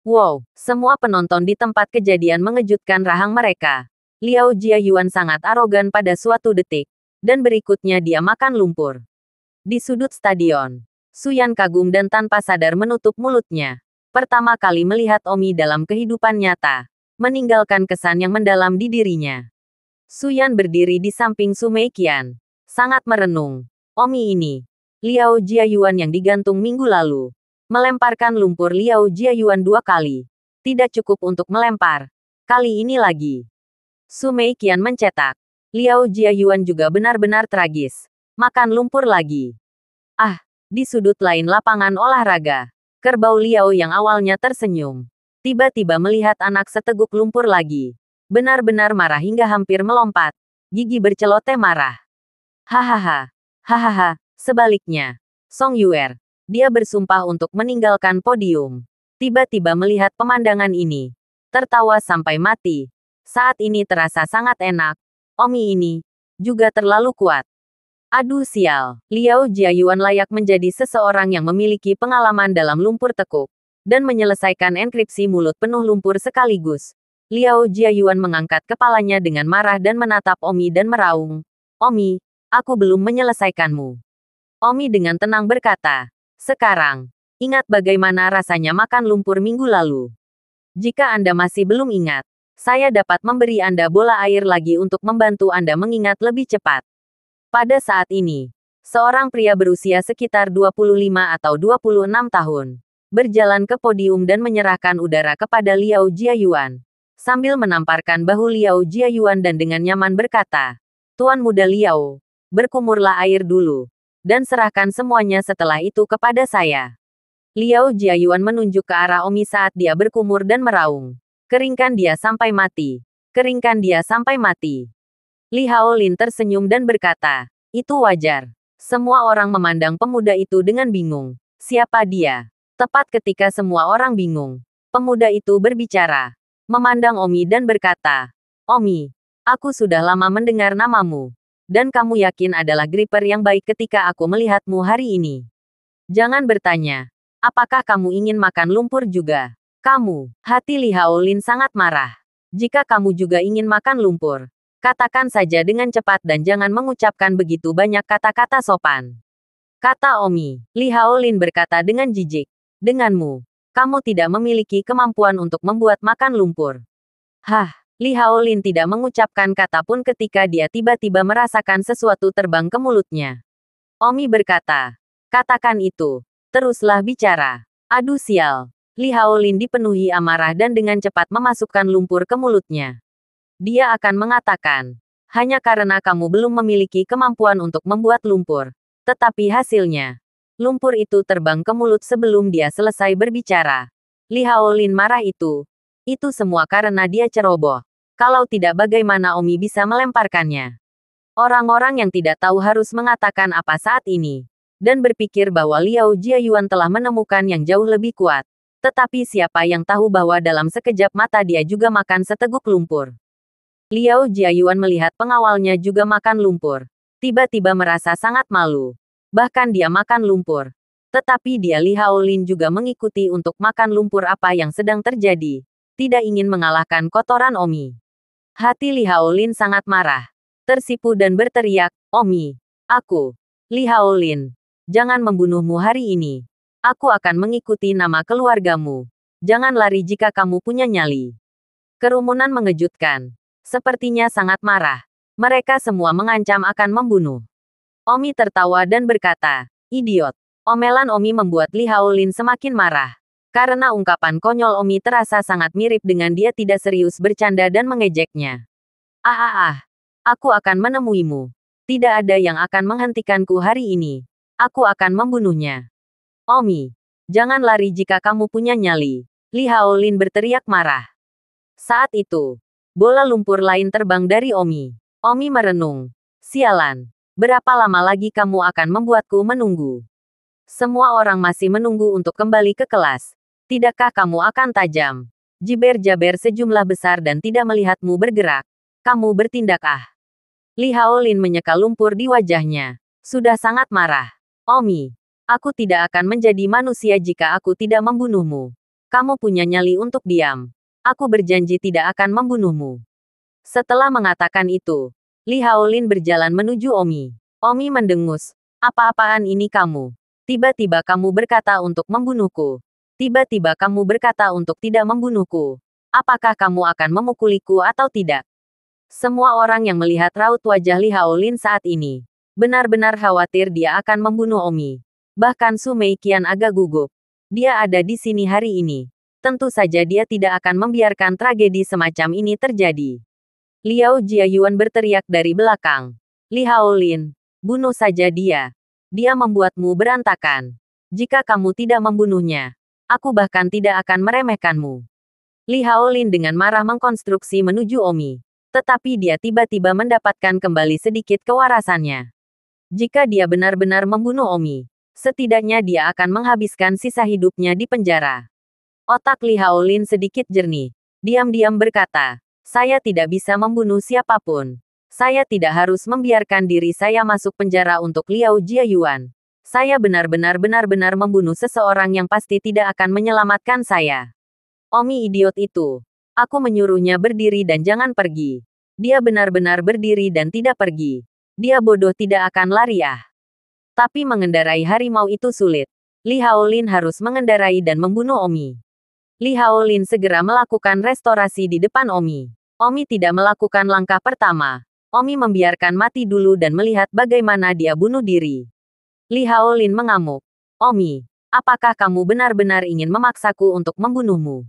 Wow, semua penonton di tempat kejadian mengejutkan rahang mereka. Liao Jiayuan sangat arogan pada suatu detik. Dan berikutnya dia makan lumpur. Di sudut stadion, Suyan kagum dan tanpa sadar menutup mulutnya. Pertama kali melihat Omi dalam kehidupan nyata. Meninggalkan kesan yang mendalam di dirinya. Suyan berdiri di samping Su Meiqian. Sangat merenung. Omi ini. Liao Jiayuan yang digantung minggu lalu. Melemparkan lumpur Liao Jiayuan 2 kali. Tidak cukup untuk melempar. Kali ini lagi. Su Meiqian mencetak. Liao Jiayuan juga benar-benar tragis. Makan lumpur lagi. Di sudut lain lapangan olahraga. Kerbau Liao yang awalnya tersenyum. Tiba-tiba melihat anak seteguk lumpur lagi. Benar-benar marah hingga hampir melompat. Gigi berceloteh marah. Hahaha. Hahaha. Sebaliknya. Song Yuer. Dia bersumpah untuk meninggalkan podium. Tiba-tiba melihat pemandangan ini. Tertawa sampai mati. Saat ini terasa sangat enak. Omi ini juga terlalu kuat. Aduh sial. Liao Jiayuan layak menjadi seseorang yang memiliki pengalaman dalam lumpur tekuk. Dan menyelesaikan enkripsi mulut penuh lumpur sekaligus. Liao Jiayuan mengangkat kepalanya dengan marah dan menatap Omi dan meraung. Omi, aku belum menyelesaikanmu. Omi dengan tenang berkata. Sekarang, ingat bagaimana rasanya makan lumpur minggu lalu. Jika Anda masih belum ingat, saya dapat memberi Anda bola air lagi untuk membantu Anda mengingat lebih cepat. Pada saat ini, seorang pria berusia sekitar 25 atau 26 tahun, berjalan ke podium dan menyerahkan udara kepada Liao Jiayuan. Sambil menamparkan bahu Liao Jiayuan dan dengan nyaman berkata, Tuan Muda Liao, berkumurlah air dulu. Dan serahkan semuanya setelah itu kepada saya. Liao Jiayuan menunjuk ke arah Omi saat dia berkumur dan meraung. Keringkan dia sampai mati. Keringkan dia sampai mati. Li Haolin tersenyum dan berkata, itu wajar. Semua orang memandang pemuda itu dengan bingung. Siapa dia? Tepat ketika semua orang bingung, pemuda itu berbicara. Memandang Omi dan berkata, Omi, aku sudah lama mendengar namamu. Dan kamu yakin adalah gripper yang baik ketika aku melihatmu hari ini. Jangan bertanya. Apakah kamu ingin makan lumpur juga? Kamu, hati Li Haolin sangat marah. Jika kamu juga ingin makan lumpur, katakan saja dengan cepat dan jangan mengucapkan begitu banyak kata-kata sopan. Kata Omi, Li Haolin berkata dengan jijik. Denganmu, kamu tidak memiliki kemampuan untuk membuat makan lumpur. Li Haolin tidak mengucapkan kata pun ketika dia tiba-tiba merasakan sesuatu terbang ke mulutnya. Omi berkata, katakan itu. Teruslah bicara. Aduh sial. Li Haolin dipenuhi amarah dan dengan cepat memasukkan lumpur ke mulutnya. Dia akan mengatakan, hanya karena kamu belum memiliki kemampuan untuk membuat lumpur. Tetapi hasilnya, lumpur itu terbang ke mulut sebelum dia selesai berbicara. Li Haolin marah itu. Itu semua karena dia ceroboh. Kalau tidak bagaimana Omi bisa melemparkannya? Orang-orang yang tidak tahu harus mengatakan apa saat ini. Dan berpikir bahwa Liao Jiayuan telah menemukan yang jauh lebih kuat. Tetapi siapa yang tahu bahwa dalam sekejap mata dia juga makan seteguk lumpur. Liao Jiayuan melihat pengawalnya juga makan lumpur. tiba-tiba merasa sangat malu. Bahkan dia makan lumpur. Tetapi dia Li Haolin juga mengikuti untuk makan lumpur apa yang sedang terjadi. Tidak ingin mengalahkan kotoran Omi. Hati Li Haolin sangat marah. Tersipu dan berteriak, Omi, aku, Li Haolin, jangan membunuhmu hari ini. Aku akan mengikuti nama keluargamu. Jangan lari jika kamu punya nyali. Kerumunan mengejutkan. Sepertinya sangat marah. Mereka semua mengancam akan membunuh. Omi tertawa dan berkata, idiot. Omelan Omi membuat Li Haolin semakin marah. Karena ungkapan konyol Omi terasa sangat mirip dengan dia tidak serius bercanda dan mengejeknya. Aku akan menemuimu. Tidak ada yang akan menghentikanku hari ini. Aku akan membunuhnya. Omi, jangan lari jika kamu punya nyali. Li Haolin berteriak marah. Saat itu, bola lumpur lain terbang dari Omi. Omi merenung. Sialan. Berapa lama lagi kamu akan membuatku menunggu? Semua orang masih menunggu untuk kembali ke kelas. Tidakkah kamu akan tajam? Jiber-jaber sejumlah besar dan tidak melihatmu bergerak. Kamu bertindak Li Haolin menyeka lumpur di wajahnya. Sudah sangat marah. Omi, aku tidak akan menjadi manusia jika aku tidak membunuhmu. Kamu punya nyali untuk diam. Aku berjanji tidak akan membunuhmu. Setelah mengatakan itu, Li Haolin berjalan menuju Omi. Omi mendengus. Apa-apaan ini kamu? Tiba-tiba kamu berkata untuk membunuhku. Tiba-tiba kamu berkata untuk tidak membunuhku. Apakah kamu akan memukuliku atau tidak? Semua orang yang melihat raut wajah Li Haolin saat ini, benar-benar khawatir dia akan membunuh Omi. Bahkan Su Meiqian agak gugup. Dia ada di sini hari ini. Tentu saja dia tidak akan membiarkan tragedi semacam ini terjadi. Liao Jiayuan berteriak dari belakang. Li Haolin, bunuh saja dia. Dia membuatmu berantakan. Jika kamu tidak membunuhnya, aku bahkan tidak akan meremehkanmu. Li Haolin dengan marah mengkonstruksi menuju Omi. Tetapi dia tiba-tiba mendapatkan kembali sedikit kewarasannya. Jika dia benar-benar membunuh Omi, setidaknya dia akan menghabiskan sisa hidupnya di penjara. Otak Li Haolin sedikit jernih. Diam-diam berkata, saya tidak bisa membunuh siapapun. Saya tidak harus membiarkan diri saya masuk penjara untuk Liao Jiayuan. Saya benar-benar membunuh seseorang yang pasti tidak akan menyelamatkan saya. Omi idiot itu. Aku menyuruhnya berdiri dan jangan pergi. Dia benar-benar berdiri dan tidak pergi. Dia bodoh tidak akan lari Tapi mengendarai harimau itu sulit. Li Haolin harus mengendarai dan membunuh Omi. Li Haolin segera melakukan restorasi di depan Omi. Omi tidak melakukan langkah pertama. Omi membiarkan mati dulu dan melihat bagaimana dia bunuh diri. Li Haolin mengamuk. Omi, apakah kamu benar-benar ingin memaksaku untuk membunuhmu?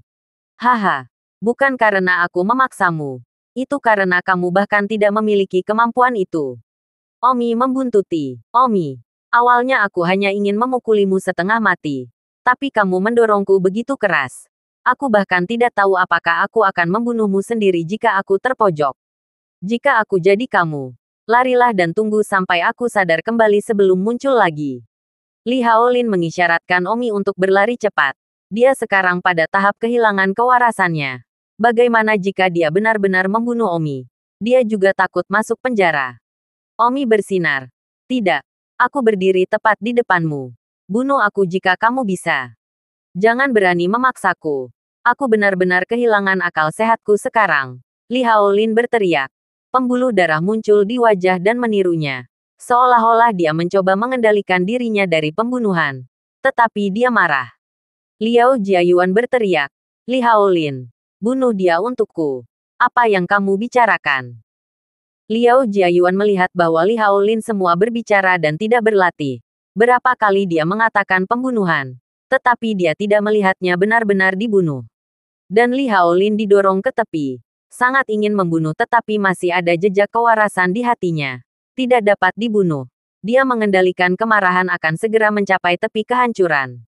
Haha, bukan karena aku memaksamu. Itu karena kamu bahkan tidak memiliki kemampuan itu. Omi membuntuti. Omi, awalnya aku hanya ingin memukulimu setengah mati. Tapi kamu mendorongku begitu keras. Aku bahkan tidak tahu apakah aku akan membunuhmu sendiri jika aku terpojok. Jika aku jadi kamu, larilah dan tunggu sampai aku sadar kembali sebelum muncul lagi. Li Haolin mengisyaratkan Omi untuk berlari cepat. Dia sekarang pada tahap kehilangan kewarasannya. Bagaimana jika dia benar-benar membunuh Omi? Dia juga takut masuk penjara. Omi bersinar. Tidak. Aku berdiri tepat di depanmu. Bunuh aku jika kamu bisa. Jangan berani memaksaku. Aku benar-benar kehilangan akal sehatku sekarang. Li Haolin berteriak. Pembuluh darah muncul di wajah dan menirunya. Seolah-olah dia mencoba mengendalikan dirinya dari pembunuhan. Tetapi dia marah. Liao Jiayuan berteriak. Li Haolin, bunuh dia untukku. Apa yang kamu bicarakan? Liao Jiayuan melihat bahwa Li Haolin semua berbicara dan tidak berlatih. Berapa kali dia mengatakan pembunuhan. Tetapi dia tidak melihatnya benar-benar dibunuh. Dan Li Haolin didorong ke tepi. Sangat ingin membunuh tetapi masih ada jejak kewarasan di hatinya. Tidak dapat dibunuh. Dia mengendalikan kemarahan akan segera mencapai tepi kehancuran.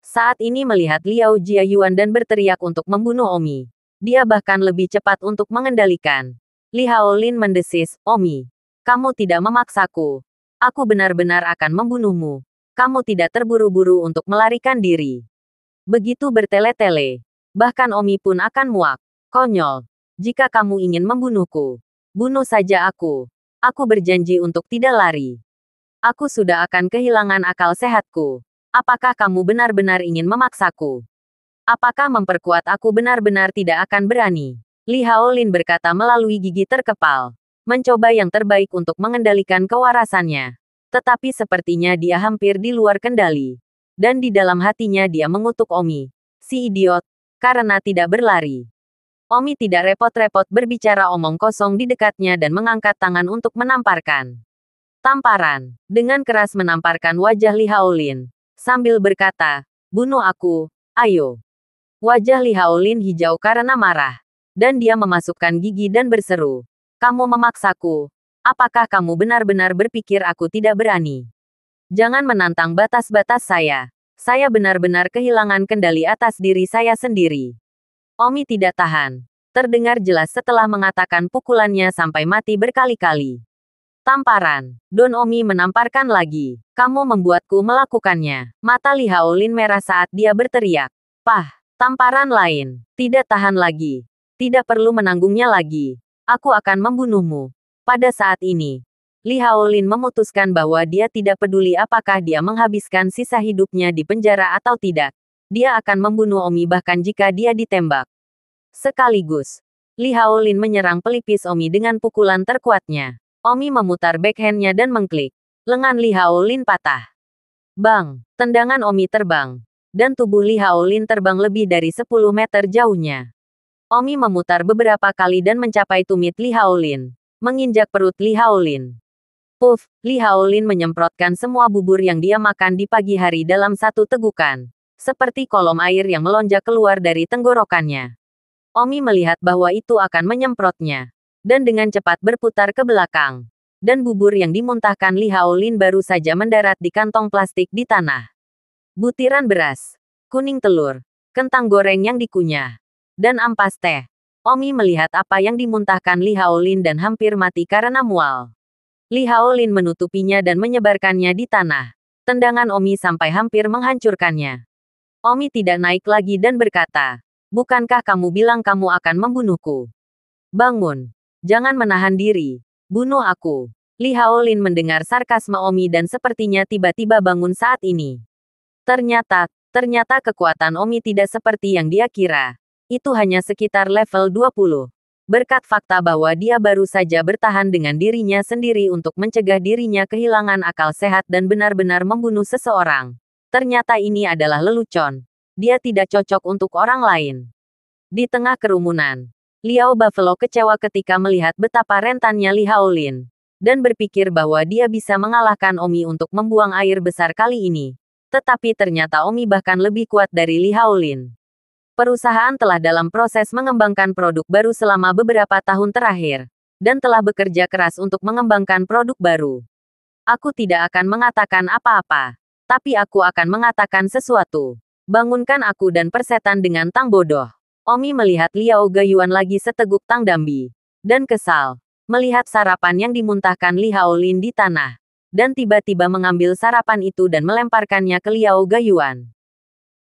Saat ini melihat Liao Jiayuan dan berteriak untuk membunuh Omi. Dia bahkan lebih cepat untuk mengendalikan. Li Haolin mendesis, Omi, kamu tidak memaksaku. Aku benar-benar akan membunuhmu. Kamu tidak terburu-buru untuk melarikan diri. Begitu bertele-tele. Bahkan Omi pun akan muak. Konyol. Jika kamu ingin membunuhku, bunuh saja aku. Aku berjanji untuk tidak lari. Aku sudah akan kehilangan akal sehatku. Apakah kamu benar-benar ingin memaksaku? Apakah memperkuat aku benar-benar tidak akan berani? Li Haolin berkata melalui gigi terkepal. Mencoba yang terbaik untuk mengendalikan kewarasannya. Tetapi sepertinya dia hampir di luar kendali. Dan di dalam hatinya dia mengutuk Omi. Si idiot. Karena tidak berlari. Omi tidak repot-repot berbicara omong kosong di dekatnya dan mengangkat tangan untuk menamparkan. Tamparan. Dengan keras menamparkan wajah Li Haolin. Sambil berkata, bunuh aku, ayo. Wajah Li Haolin hijau karena marah. Dan dia memasukkan gigi dan berseru. Kamu memaksaku. Apakah kamu benar-benar berpikir aku tidak berani? Jangan menantang batas-batas saya. Saya benar-benar kehilangan kendali atas diri saya sendiri. Omi tidak tahan. Terdengar jelas setelah mengatakan pukulannya sampai mati berkali-kali. Tamparan. Don Omi menamparkan lagi. Kamu membuatku melakukannya. Mata Li Haolin merah saat dia berteriak. Pah. Tamparan lain. Tidak tahan lagi. Tidak perlu menanggungnya lagi. Aku akan membunuhmu. Pada saat ini, Li Haolin memutuskan bahwa dia tidak peduli apakah dia menghabiskan sisa hidupnya di penjara atau tidak. Dia akan membunuh Omi bahkan jika dia ditembak. Sekaligus, Li Haolin menyerang pelipis Omi dengan pukulan terkuatnya. Omi memutar backhand-nya dan mengklik. Lengan Li Haolin patah. Bang! Tendangan Omi terbang. Dan tubuh Li Haolin terbang lebih dari 10 meter jauhnya. Omi memutar beberapa kali dan mencapai tumit Li Haolin. Menginjak perut Li Haolin. Puff! Li Haolin menyemprotkan semua bubur yang dia makan di pagi hari dalam satu tegukan. Seperti kolom air yang melonjak keluar dari tenggorokannya. Omi melihat bahwa itu akan menyemprotnya. Dan dengan cepat berputar ke belakang. Dan bubur yang dimuntahkan Li Haolin baru saja mendarat di kantong plastik di tanah. Butiran beras, kuning telur, kentang goreng yang dikunyah, dan ampas teh. Omi melihat apa yang dimuntahkan Li Haolin dan hampir mati karena mual. Li Haolin menutupinya dan menyebarkannya di tanah. Tendangan Omi sampai hampir menghancurkannya. Omi tidak naik lagi dan berkata, bukankah kamu bilang kamu akan membunuhku? Bangun. Jangan menahan diri. Bunuh aku. Li Haolin mendengar sarkasme Omi dan sepertinya tiba-tiba bangun saat ini. Ternyata kekuatan Omi tidak seperti yang dia kira. Itu hanya sekitar level 20. Berkat fakta bahwa dia baru saja bertahan dengan dirinya sendiri untuk mencegah dirinya kehilangan akal sehat dan benar-benar membunuh seseorang. Ternyata ini adalah lelucon. Dia tidak cocok untuk orang lain. Di tengah kerumunan, Liao Buffalo kecewa ketika melihat betapa rentannya Li Haolin. Dan berpikir bahwa dia bisa mengalahkan Omi untuk membuang air besar kali ini. Tetapi ternyata Omi bahkan lebih kuat dari Li Haolin. Perusahaan telah dalam proses mengembangkan produk baru selama beberapa tahun terakhir. Dan telah bekerja keras untuk mengembangkan produk baru. Aku tidak akan mengatakan apa-apa. Tapi aku akan mengatakan sesuatu. Bangunkan aku dan persetan dengan tang bodoh. Omi melihat Liao Gayuan lagi seteguk tang dambi. Dan kesal. Melihat sarapan yang dimuntahkan Li Haolin di tanah. Dan tiba-tiba mengambil sarapan itu dan melemparkannya ke Liao Gayuan.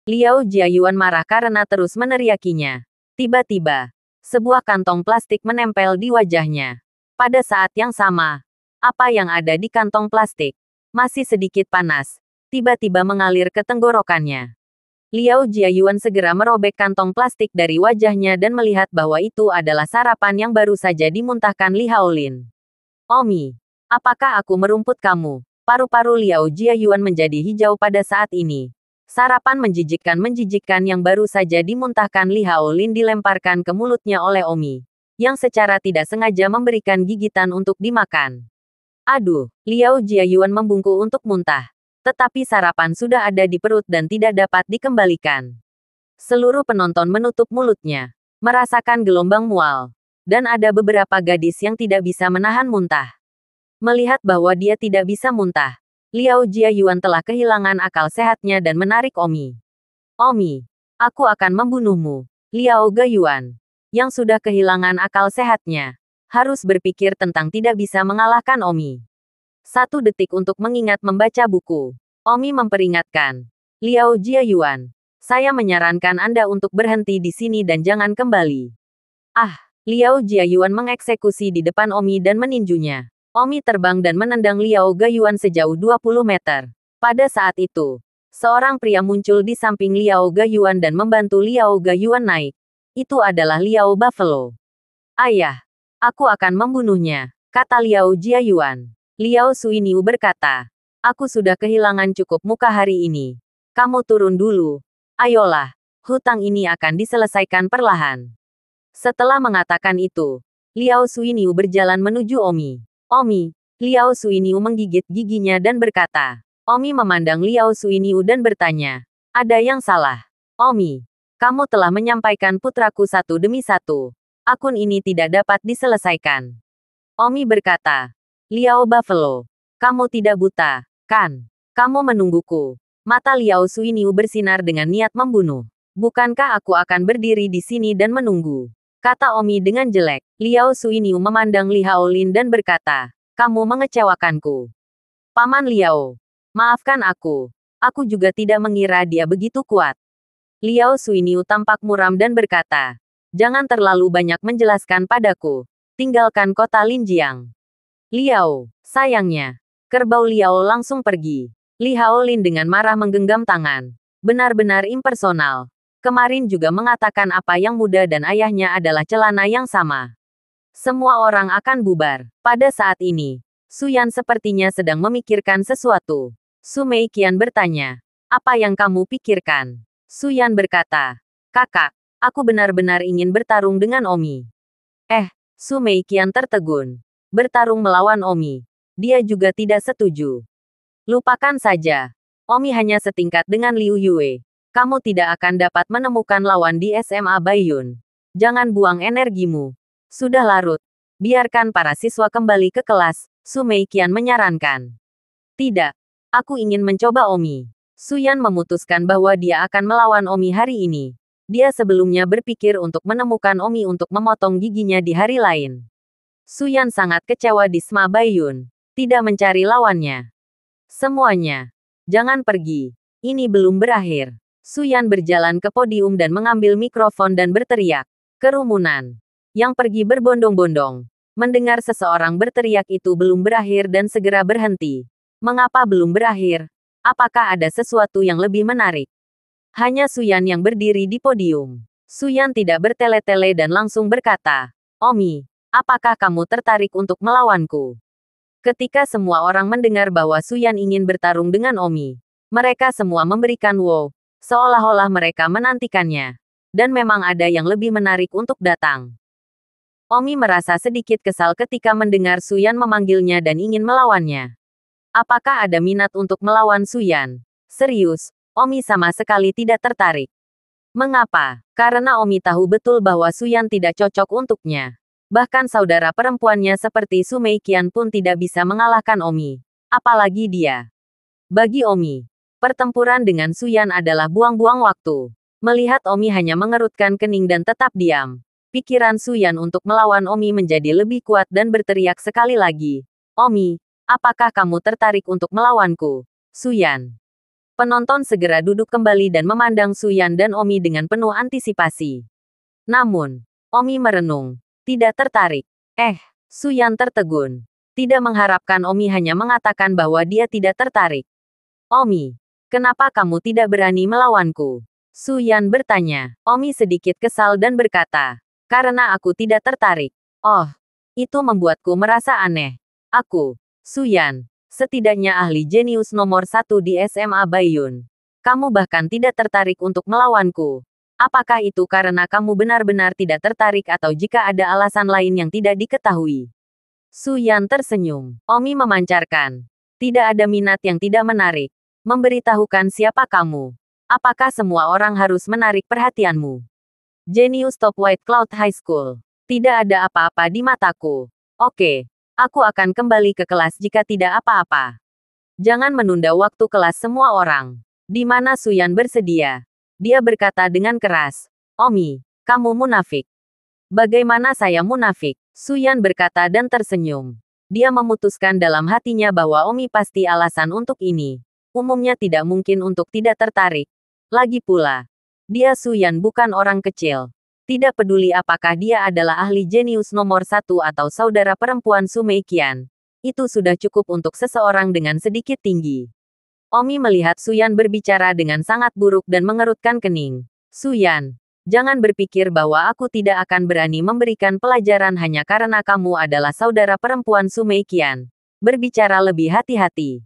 Liao Jiayuan marah karena terus meneriakinya. Tiba-tiba, sebuah kantong plastik menempel di wajahnya. Pada saat yang sama, apa yang ada di kantong plastik? Masih sedikit panas. Tiba-tiba mengalir ke tenggorokannya. Liao Jiayuan segera merobek kantong plastik dari wajahnya dan melihat bahwa itu adalah sarapan yang baru saja dimuntahkan Li Haolin. Omi, apakah aku merumput kamu? Paru-paru Liao Jiayuan menjadi hijau pada saat ini. Sarapan menjijikkan yang baru saja dimuntahkan Li Haolin dilemparkan ke mulutnya oleh Omi. Yang secara tidak sengaja memberikan gigitan untuk dimakan. Aduh, Liao Jiayuan membungkuk untuk muntah. Tetapi sarapan sudah ada di perut dan tidak dapat dikembalikan. Seluruh penonton menutup mulutnya. Merasakan gelombang mual. Dan ada beberapa gadis yang tidak bisa menahan muntah. Melihat bahwa dia tidak bisa muntah. Liao Jiayuan telah kehilangan akal sehatnya dan menarik Omi. Omi, aku akan membunuhmu. Liao Gayuan, yang sudah kehilangan akal sehatnya, harus berpikir tentang tidak bisa mengalahkan Omi. 1 detik untuk mengingat membaca buku. Omi memperingatkan. Liao Jiayuan, saya menyarankan Anda untuk berhenti di sini dan jangan kembali. Ah, Liao Jiayuan mengeksekusi di depan Omi dan meninjunya. Omi terbang dan menendang Liao Gayuan sejauh 20 meter. Pada saat itu, seorang pria muncul di samping Liao Gayuan dan membantu Liao Gayuan naik. Itu adalah Liao Buffalo. Ayah, aku akan membunuhnya, kata Liao Jiayuan. Liao Suiniu berkata, aku sudah kehilangan cukup muka hari ini. Kamu turun dulu. Ayolah, hutang ini akan diselesaikan perlahan. Setelah mengatakan itu, Liao Suiniu berjalan menuju Omi. Omi, Liao Suiniu menggigit giginya dan berkata. Omi memandang Liao Suiniu dan bertanya, ada yang salah? Omi, kamu telah menyampaikan putraku satu demi satu. Akun ini tidak dapat diselesaikan. Omi berkata, Liao Buffalo, kamu tidak buta, kan? Kamu menungguku. Mata Liao Suiniu bersinar dengan niat membunuh. Bukankah aku akan berdiri di sini dan menunggu? Kata Omi dengan jelek. Liao Suiniu memandang Li Haolin dan berkata, kamu mengecewakanku. Paman Liao, maafkan aku. Aku juga tidak mengira dia begitu kuat. Liao Suiniu tampak muram dan berkata, jangan terlalu banyak menjelaskan padaku. Tinggalkan kota Linjiang. Liao, sayangnya. Kerbau Liao langsung pergi. Li Haolin dengan marah menggenggam tangan. Benar-benar impersonal. Kemarin juga mengatakan apa yang muda dan ayahnya adalah celana yang sama. Semua orang akan bubar. Pada saat ini, Su Yan sepertinya sedang memikirkan sesuatu. Su Meiqian bertanya, apa yang kamu pikirkan? Su Yan berkata, kakak, aku benar-benar ingin bertarung dengan Omi. Su Meiqian tertegun. Bertarung melawan Omi. Dia juga tidak setuju. Lupakan saja. Omi hanya setingkat dengan Liu Yue. Kamu tidak akan dapat menemukan lawan di SMA Baiyun. Jangan buang energimu. Sudah larut. Biarkan para siswa kembali ke kelas, Su Meiqian menyarankan. Tidak. Aku ingin mencoba Omi. Su Yan memutuskan bahwa dia akan melawan Omi hari ini. Dia sebelumnya berpikir untuk menemukan Omi untuk memotong giginya di hari lain. Su Yan sangat kecewa di SMA Baiyun. Tidak mencari lawannya. Semuanya. Jangan pergi. Ini belum berakhir. Su Yan berjalan ke podium dan mengambil mikrofon dan berteriak. Kerumunan. Yang pergi berbondong-bondong. Mendengar seseorang berteriak itu belum berakhir dan segera berhenti. Mengapa belum berakhir? Apakah ada sesuatu yang lebih menarik? Hanya Su Yan yang berdiri di podium. Su Yan tidak bertele-tele dan langsung berkata, Omi, apakah kamu tertarik untuk melawanku? Ketika semua orang mendengar bahwa Su Yan ingin bertarung dengan Omi, mereka semua memberikan wow. Seolah-olah mereka menantikannya. Dan memang ada yang lebih menarik untuk datang. Omi merasa sedikit kesal ketika mendengar Su Yan memanggilnya dan ingin melawannya. Apakah ada minat untuk melawan Su Yan? Serius, Omi sama sekali tidak tertarik. Mengapa? Karena Omi tahu betul bahwa Su Yan tidak cocok untuknya. Bahkan saudara perempuannya seperti Su Meiqian pun tidak bisa mengalahkan Omi. Apalagi dia. Bagi Omi, pertempuran dengan Su Yan adalah buang-buang waktu. Melihat Omi hanya mengerutkan kening dan tetap diam. Pikiran Su Yan untuk melawan Omi menjadi lebih kuat dan berteriak sekali lagi. Omi, apakah kamu tertarik untuk melawanku? Su Yan. Penonton segera duduk kembali dan memandang Su Yan dan Omi dengan penuh antisipasi. Namun, Omi merenung. Tidak tertarik. Su Yan tertegun. Tidak mengharapkan Omi hanya mengatakan bahwa dia tidak tertarik. Omi, kenapa kamu tidak berani melawanku? Su Yan bertanya. Omi sedikit kesal dan berkata, karena aku tidak tertarik. Oh, itu membuatku merasa aneh. Aku, Su Yan, setidaknya ahli jenius nomor 1 di SMA Baiyun. Kamu bahkan tidak tertarik untuk melawanku. Apakah itu karena kamu benar-benar tidak tertarik atau jika ada alasan lain yang tidak diketahui? Su Yan tersenyum. Omi memancarkan. Tidak ada minat yang tidak menarik. Memberitahukan siapa kamu. Apakah semua orang harus menarik perhatianmu? Jenius Top White Cloud High School. Tidak ada apa-apa di mataku. Oke, aku akan kembali ke kelas jika tidak apa-apa. Jangan menunda waktu kelas semua orang. Di mana Su Yan bersedia? Dia berkata dengan keras. Omi, kamu munafik. Bagaimana saya munafik? Su Yan berkata dan tersenyum. Dia memutuskan dalam hatinya bahwa Omi pasti alasan untuk ini. Umumnya tidak mungkin untuk tidak tertarik. Lagi pula, dia Su Yan bukan orang kecil. Tidak peduli apakah dia adalah ahli jenius nomor 1 atau saudara perempuan Su Meiqian. Itu sudah cukup untuk seseorang dengan sedikit tinggi. Omi melihat Suyan berbicara dengan sangat buruk dan mengerutkan kening. Suyan, jangan berpikir bahwa aku tidak akan berani memberikan pelajaran hanya karena kamu adalah saudara perempuan Su Meiqian. Berbicara lebih hati-hati.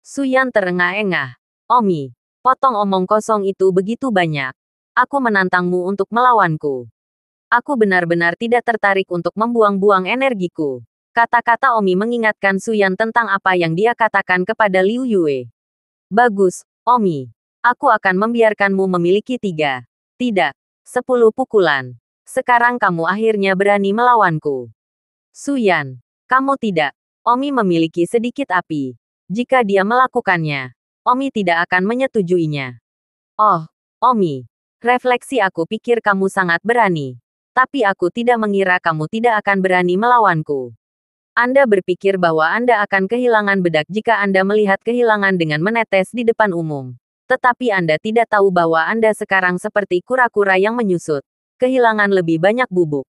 Suyan terengah-engah. Omi, potong omong kosong itu begitu banyak. Aku menantangmu untuk melawanku. Aku benar-benar tidak tertarik untuk membuang-buang energiku. Kata-kata Omi mengingatkan Suyan tentang apa yang dia katakan kepada Liu Yue. Bagus, Omi. Aku akan membiarkanmu memiliki 3. Tidak. 10 pukulan. Sekarang kamu akhirnya berani melawanku. Suyan. Kamu tidak. Omi memiliki sedikit api. Jika dia melakukannya, Omi tidak akan menyetujuinya. Oh, Omi. Refleksi aku pikir kamu sangat berani. Tapi aku tidak mengira kamu tidak akan berani melawanku. Anda berpikir bahwa Anda akan kehilangan bedak jika Anda melihat kehilangan dengan menetes di depan umum. Tetapi Anda tidak tahu bahwa Anda sekarang seperti kura-kura yang menyusut. Kehilangan lebih banyak bubuk.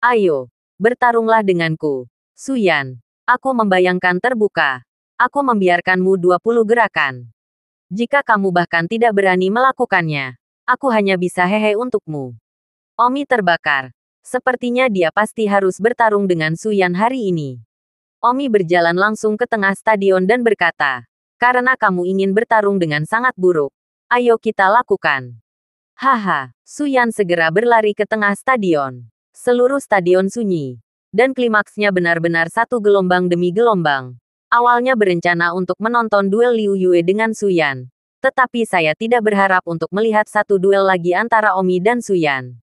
Ayo, bertarunglah denganku. Suyan, aku membayangkan terbuka. Aku membiarkanmu 20 gerakan. Jika kamu bahkan tidak berani melakukannya, aku hanya bisa hehe untukmu. Omi terbakar. Sepertinya dia pasti harus bertarung dengan Suyan hari ini. Omi berjalan langsung ke tengah stadion dan berkata, karena kamu ingin bertarung dengan sangat buruk. Ayo kita lakukan. Haha, Suyan segera berlari ke tengah stadion. Seluruh stadion sunyi. Dan klimaksnya benar-benar satu gelombang demi gelombang. Awalnya berencana untuk menonton duel Liu Yue dengan Suyan. Tetapi saya tidak berharap untuk melihat satu duel lagi antara Omi dan Suyan.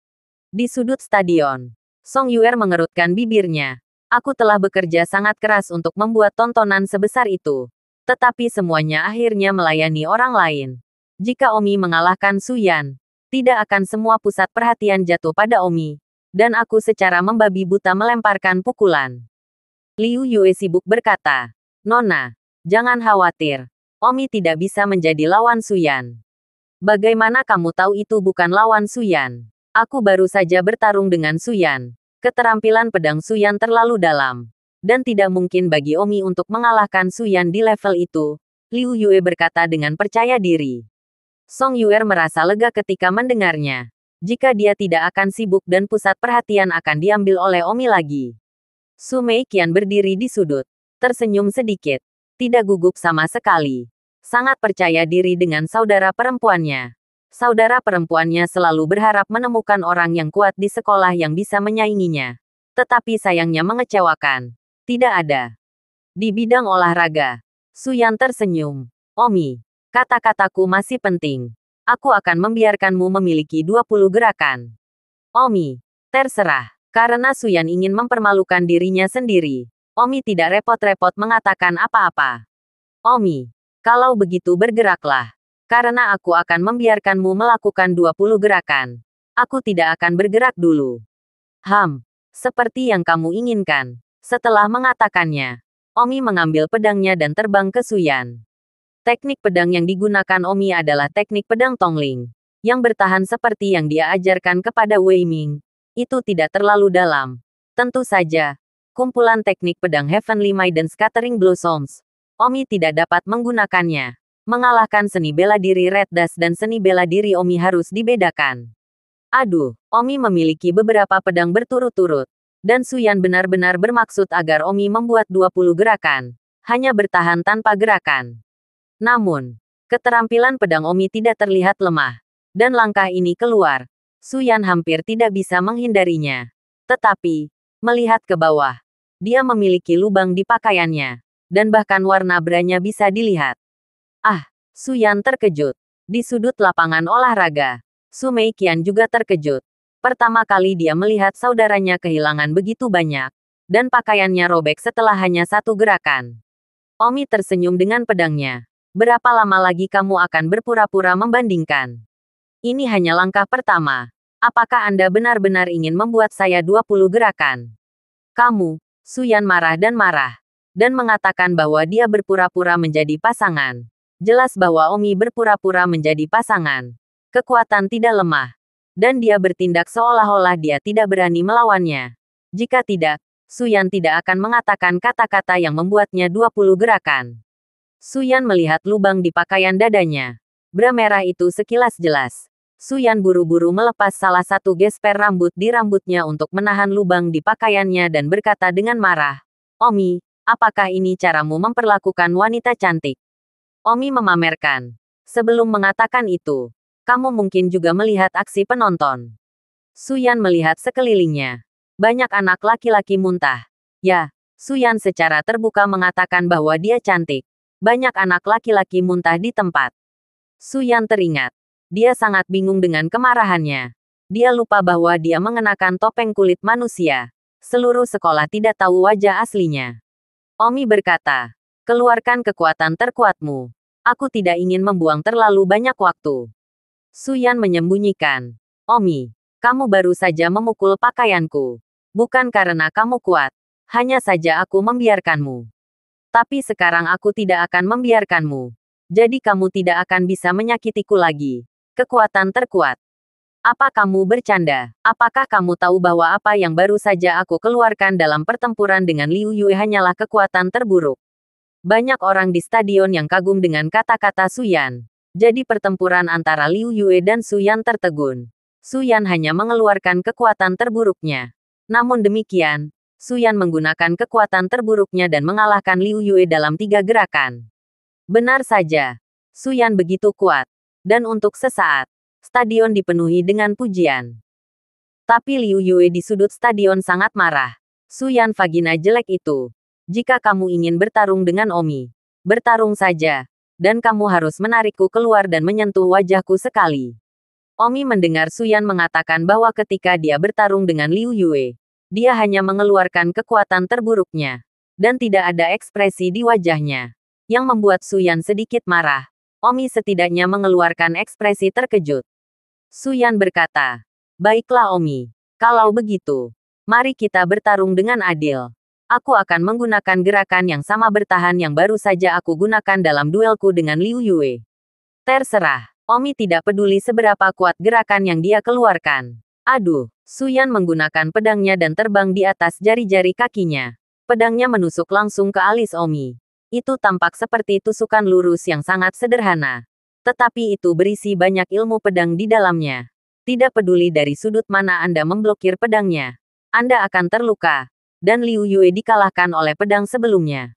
Di sudut stadion, Song Yuer mengerutkan bibirnya. Aku telah bekerja sangat keras untuk membuat tontonan sebesar itu. Tetapi semuanya akhirnya melayani orang lain. Jika Omi mengalahkan Suyan, tidak akan semua pusat perhatian jatuh pada Omi. Dan aku secara membabi buta melemparkan pukulan. Liu Yue sibuk berkata, Nona, jangan khawatir. Omi tidak bisa menjadi lawan Suyan. Bagaimana kamu tahu itu bukan lawan Suyan? Aku baru saja bertarung dengan Suyan. Keterampilan pedang Suyan terlalu dalam. Dan tidak mungkin bagi Omi untuk mengalahkan Suyan di level itu. Liu Yue berkata dengan percaya diri. Song Yuer merasa lega ketika mendengarnya. Jika dia tidak akan sibuk dan pusat perhatian akan diambil oleh Omi lagi. Su Meiqian berdiri di sudut. Tersenyum sedikit. Tidak gugup sama sekali. Sangat percaya diri dengan saudara perempuannya. Saudara perempuannya selalu berharap menemukan orang yang kuat di sekolah yang bisa menyainginya. Tetapi sayangnya mengecewakan. Tidak ada. Di bidang olahraga, Suyan tersenyum. Omi, kata-kataku masih penting. Aku akan membiarkanmu memiliki 20 gerakan. Omi, terserah. Karena Suyan ingin mempermalukan dirinya sendiri. Omi tidak repot-repot mengatakan apa-apa. Omi, kalau begitu bergeraklah. Karena aku akan membiarkanmu melakukan 20 gerakan. Aku tidak akan bergerak dulu. Seperti yang kamu inginkan. Setelah mengatakannya, Omi mengambil pedangnya dan terbang ke Suyan. Teknik pedang yang digunakan Omi adalah teknik pedang Tongling. Yang bertahan seperti yang dia ajarkan kepada Wei Ming. Itu tidak terlalu dalam. Tentu saja, kumpulan teknik pedang Heavenly Might dan Scattering Blossoms. Omi tidak dapat menggunakannya. Mengalahkan seni bela diri Red Dust dan seni bela diri Omi harus dibedakan. Aduh, Omi memiliki beberapa pedang berturut-turut. Dan Suyan benar-benar bermaksud agar Omi membuat 20 gerakan. Hanya bertahan tanpa gerakan. Namun, keterampilan pedang Omi tidak terlihat lemah. Dan langkah ini keluar. Suyan hampir tidak bisa menghindarinya. Tetapi, melihat ke bawah, dia memiliki lubang di pakaiannya. Dan bahkan warna beranya bisa dilihat. Suyan terkejut. Di sudut lapangan olahraga, Su Meiqian juga terkejut. Pertama kali dia melihat saudaranya kehilangan begitu banyak. Dan pakaiannya robek setelah hanya satu gerakan. Omi tersenyum dengan pedangnya. Berapa lama lagi kamu akan berpura-pura membandingkan? Ini hanya langkah pertama. Apakah Anda benar-benar ingin membuat saya 20 gerakan? Kamu, Suyan marah dan mengatakan bahwa dia berpura-pura menjadi pasangan. Jelas bahwa Omi berpura-pura menjadi pasangan. Kekuatan tidak lemah. Dan dia bertindak seolah-olah dia tidak berani melawannya. Jika tidak, Suyan tidak akan mengatakan kata-kata yang membuatnya 20 gerakan. Suyan melihat lubang di pakaian dadanya. Bra merah itu sekilas jelas. Suyan buru-buru melepas salah satu gesper rambut di rambutnya untuk menahan lubang di pakaiannya dan berkata dengan marah, "Omi, apakah ini caramu memperlakukan wanita cantik?" Omi memamerkan. Sebelum mengatakan itu, kamu mungkin juga melihat aksi penonton. Suyan melihat sekelilingnya. Banyak anak laki-laki muntah. Ya, Suyan secara terbuka mengatakan bahwa dia cantik. Banyak anak laki-laki muntah di tempat. Suyan teringat. Dia sangat bingung dengan kemarahannya. Dia lupa bahwa dia mengenakan topeng kulit manusia. Seluruh sekolah tidak tahu wajah aslinya. Omi berkata, "Keluarkan kekuatan terkuatmu. Aku tidak ingin membuang terlalu banyak waktu." Suyan menyembunyikan. "Omi, kamu baru saja memukul pakaianku. Bukan karena kamu kuat. Hanya saja aku membiarkanmu. Tapi sekarang aku tidak akan membiarkanmu. Jadi kamu tidak akan bisa menyakitiku lagi." Kekuatan terkuat. Apa kamu bercanda? Apakah kamu tahu bahwa apa yang baru saja aku keluarkan dalam pertempuran dengan Liu Yue hanyalah kekuatan terburuk? Banyak orang di stadion yang kagum dengan kata-kata Suyan. Jadi pertempuran antara Liu Yue dan Suyan tertegun. Suyan hanya mengeluarkan kekuatan terburuknya. Namun demikian, Suyan menggunakan kekuatan terburuknya dan mengalahkan Liu Yue dalam 3 gerakan. Benar saja. Suyan begitu kuat. Dan untuk sesaat, stadion dipenuhi dengan pujian. Tapi Liu Yue di sudut stadion sangat marah. "Suyan vagina jelek itu. Jika kamu ingin bertarung dengan Omi, bertarung saja. Dan kamu harus menarikku keluar dan menyentuh wajahku sekali." Omi mendengar Suyan mengatakan bahwa ketika dia bertarung dengan Liu Yue, dia hanya mengeluarkan kekuatan terburuknya. Dan tidak ada ekspresi di wajahnya. Yang membuat Suyan sedikit marah. Omi setidaknya mengeluarkan ekspresi terkejut. Suyan berkata, "Baiklah Omi. Kalau begitu, mari kita bertarung dengan adil. Aku akan menggunakan gerakan yang sama bertahan yang baru saja aku gunakan dalam duelku dengan Liu Yue." Terserah. Omi tidak peduli seberapa kuat gerakan yang dia keluarkan. Aduh, Suyan menggunakan pedangnya dan terbang di atas jari-jari kakinya. Pedangnya menusuk langsung ke alis Omi. Itu tampak seperti tusukan lurus yang sangat sederhana. Tetapi itu berisi banyak ilmu pedang di dalamnya. Tidak peduli dari sudut mana Anda memblokir pedangnya, Anda akan terluka. Dan Liu Yue dikalahkan oleh pedang sebelumnya.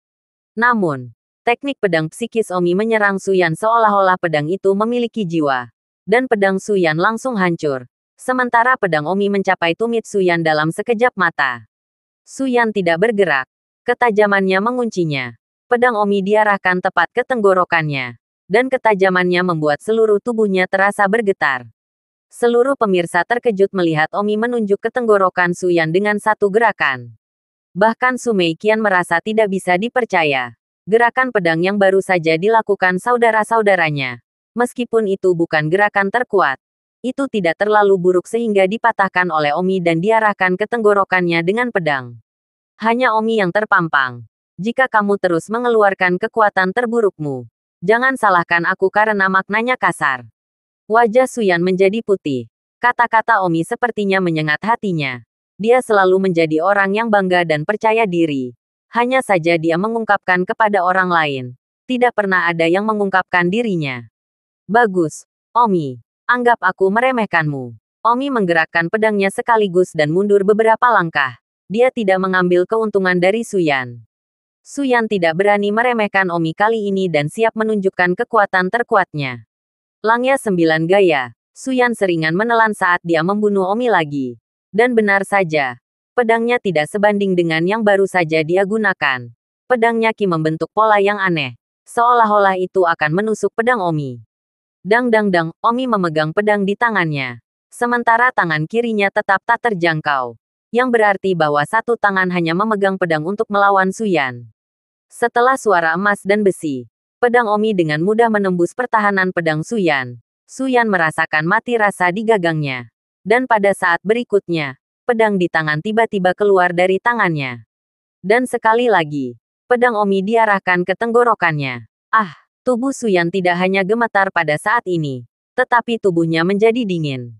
Namun, teknik pedang psikis Omi menyerang Suyan seolah-olah pedang itu memiliki jiwa. Dan pedang Suyan langsung hancur. Sementara pedang Omi mencapai tumit Suyan dalam sekejap mata. Suyan tidak bergerak. Ketajamannya menguncinya. Pedang Omi diarahkan tepat ke tenggorokannya. Dan ketajamannya membuat seluruh tubuhnya terasa bergetar. Seluruh pemirsa terkejut melihat Omi menunjuk ke tenggorokan Suyan dengan satu gerakan. Bahkan Su Meiqian merasa tidak bisa dipercaya. Gerakan pedang yang baru saja dilakukan saudara-saudaranya. Meskipun itu bukan gerakan terkuat, itu tidak terlalu buruk sehingga dipatahkan oleh Omi dan diarahkan ke tenggorokannya dengan pedang. Hanya Omi yang terpampang. "Jika kamu terus mengeluarkan kekuatan terburukmu, jangan salahkan aku karena maknanya kasar." Wajah Suyan menjadi putih. Kata-kata Omi sepertinya menyengat hatinya. Dia selalu menjadi orang yang bangga dan percaya diri. Hanya saja dia mengungkapkan kepada orang lain. Tidak pernah ada yang mengungkapkan dirinya. "Bagus, Omi. Anggap aku meremehkanmu." Omi menggerakkan pedangnya sekaligus dan mundur beberapa langkah. Dia tidak mengambil keuntungan dari Suyan. Suyan tidak berani meremehkan Omi kali ini dan siap menunjukkan kekuatan terkuatnya. Langnya 9 gaya, Suyan seringan menelan saat dia membunuh Omi lagi. Dan benar saja, pedangnya tidak sebanding dengan yang baru saja dia gunakan. Pedangnya Qi membentuk pola yang aneh, seolah-olah itu akan menusuk pedang Omi. Dang dang dang, Omi memegang pedang di tangannya. Sementara tangan kirinya tetap tak terjangkau. Yang berarti bahwa satu tangan hanya memegang pedang untuk melawan Suyan. Setelah suara emas dan besi, pedang Omi dengan mudah menembus pertahanan pedang Suyan. Suyan merasakan mati rasa di gagangnya. Dan pada saat berikutnya, pedang di tangan tiba-tiba keluar dari tangannya. Dan sekali lagi, pedang Omi diarahkan ke tenggorokannya. Ah, tubuh Suyan tidak hanya gemetar pada saat ini, tetapi tubuhnya menjadi dingin.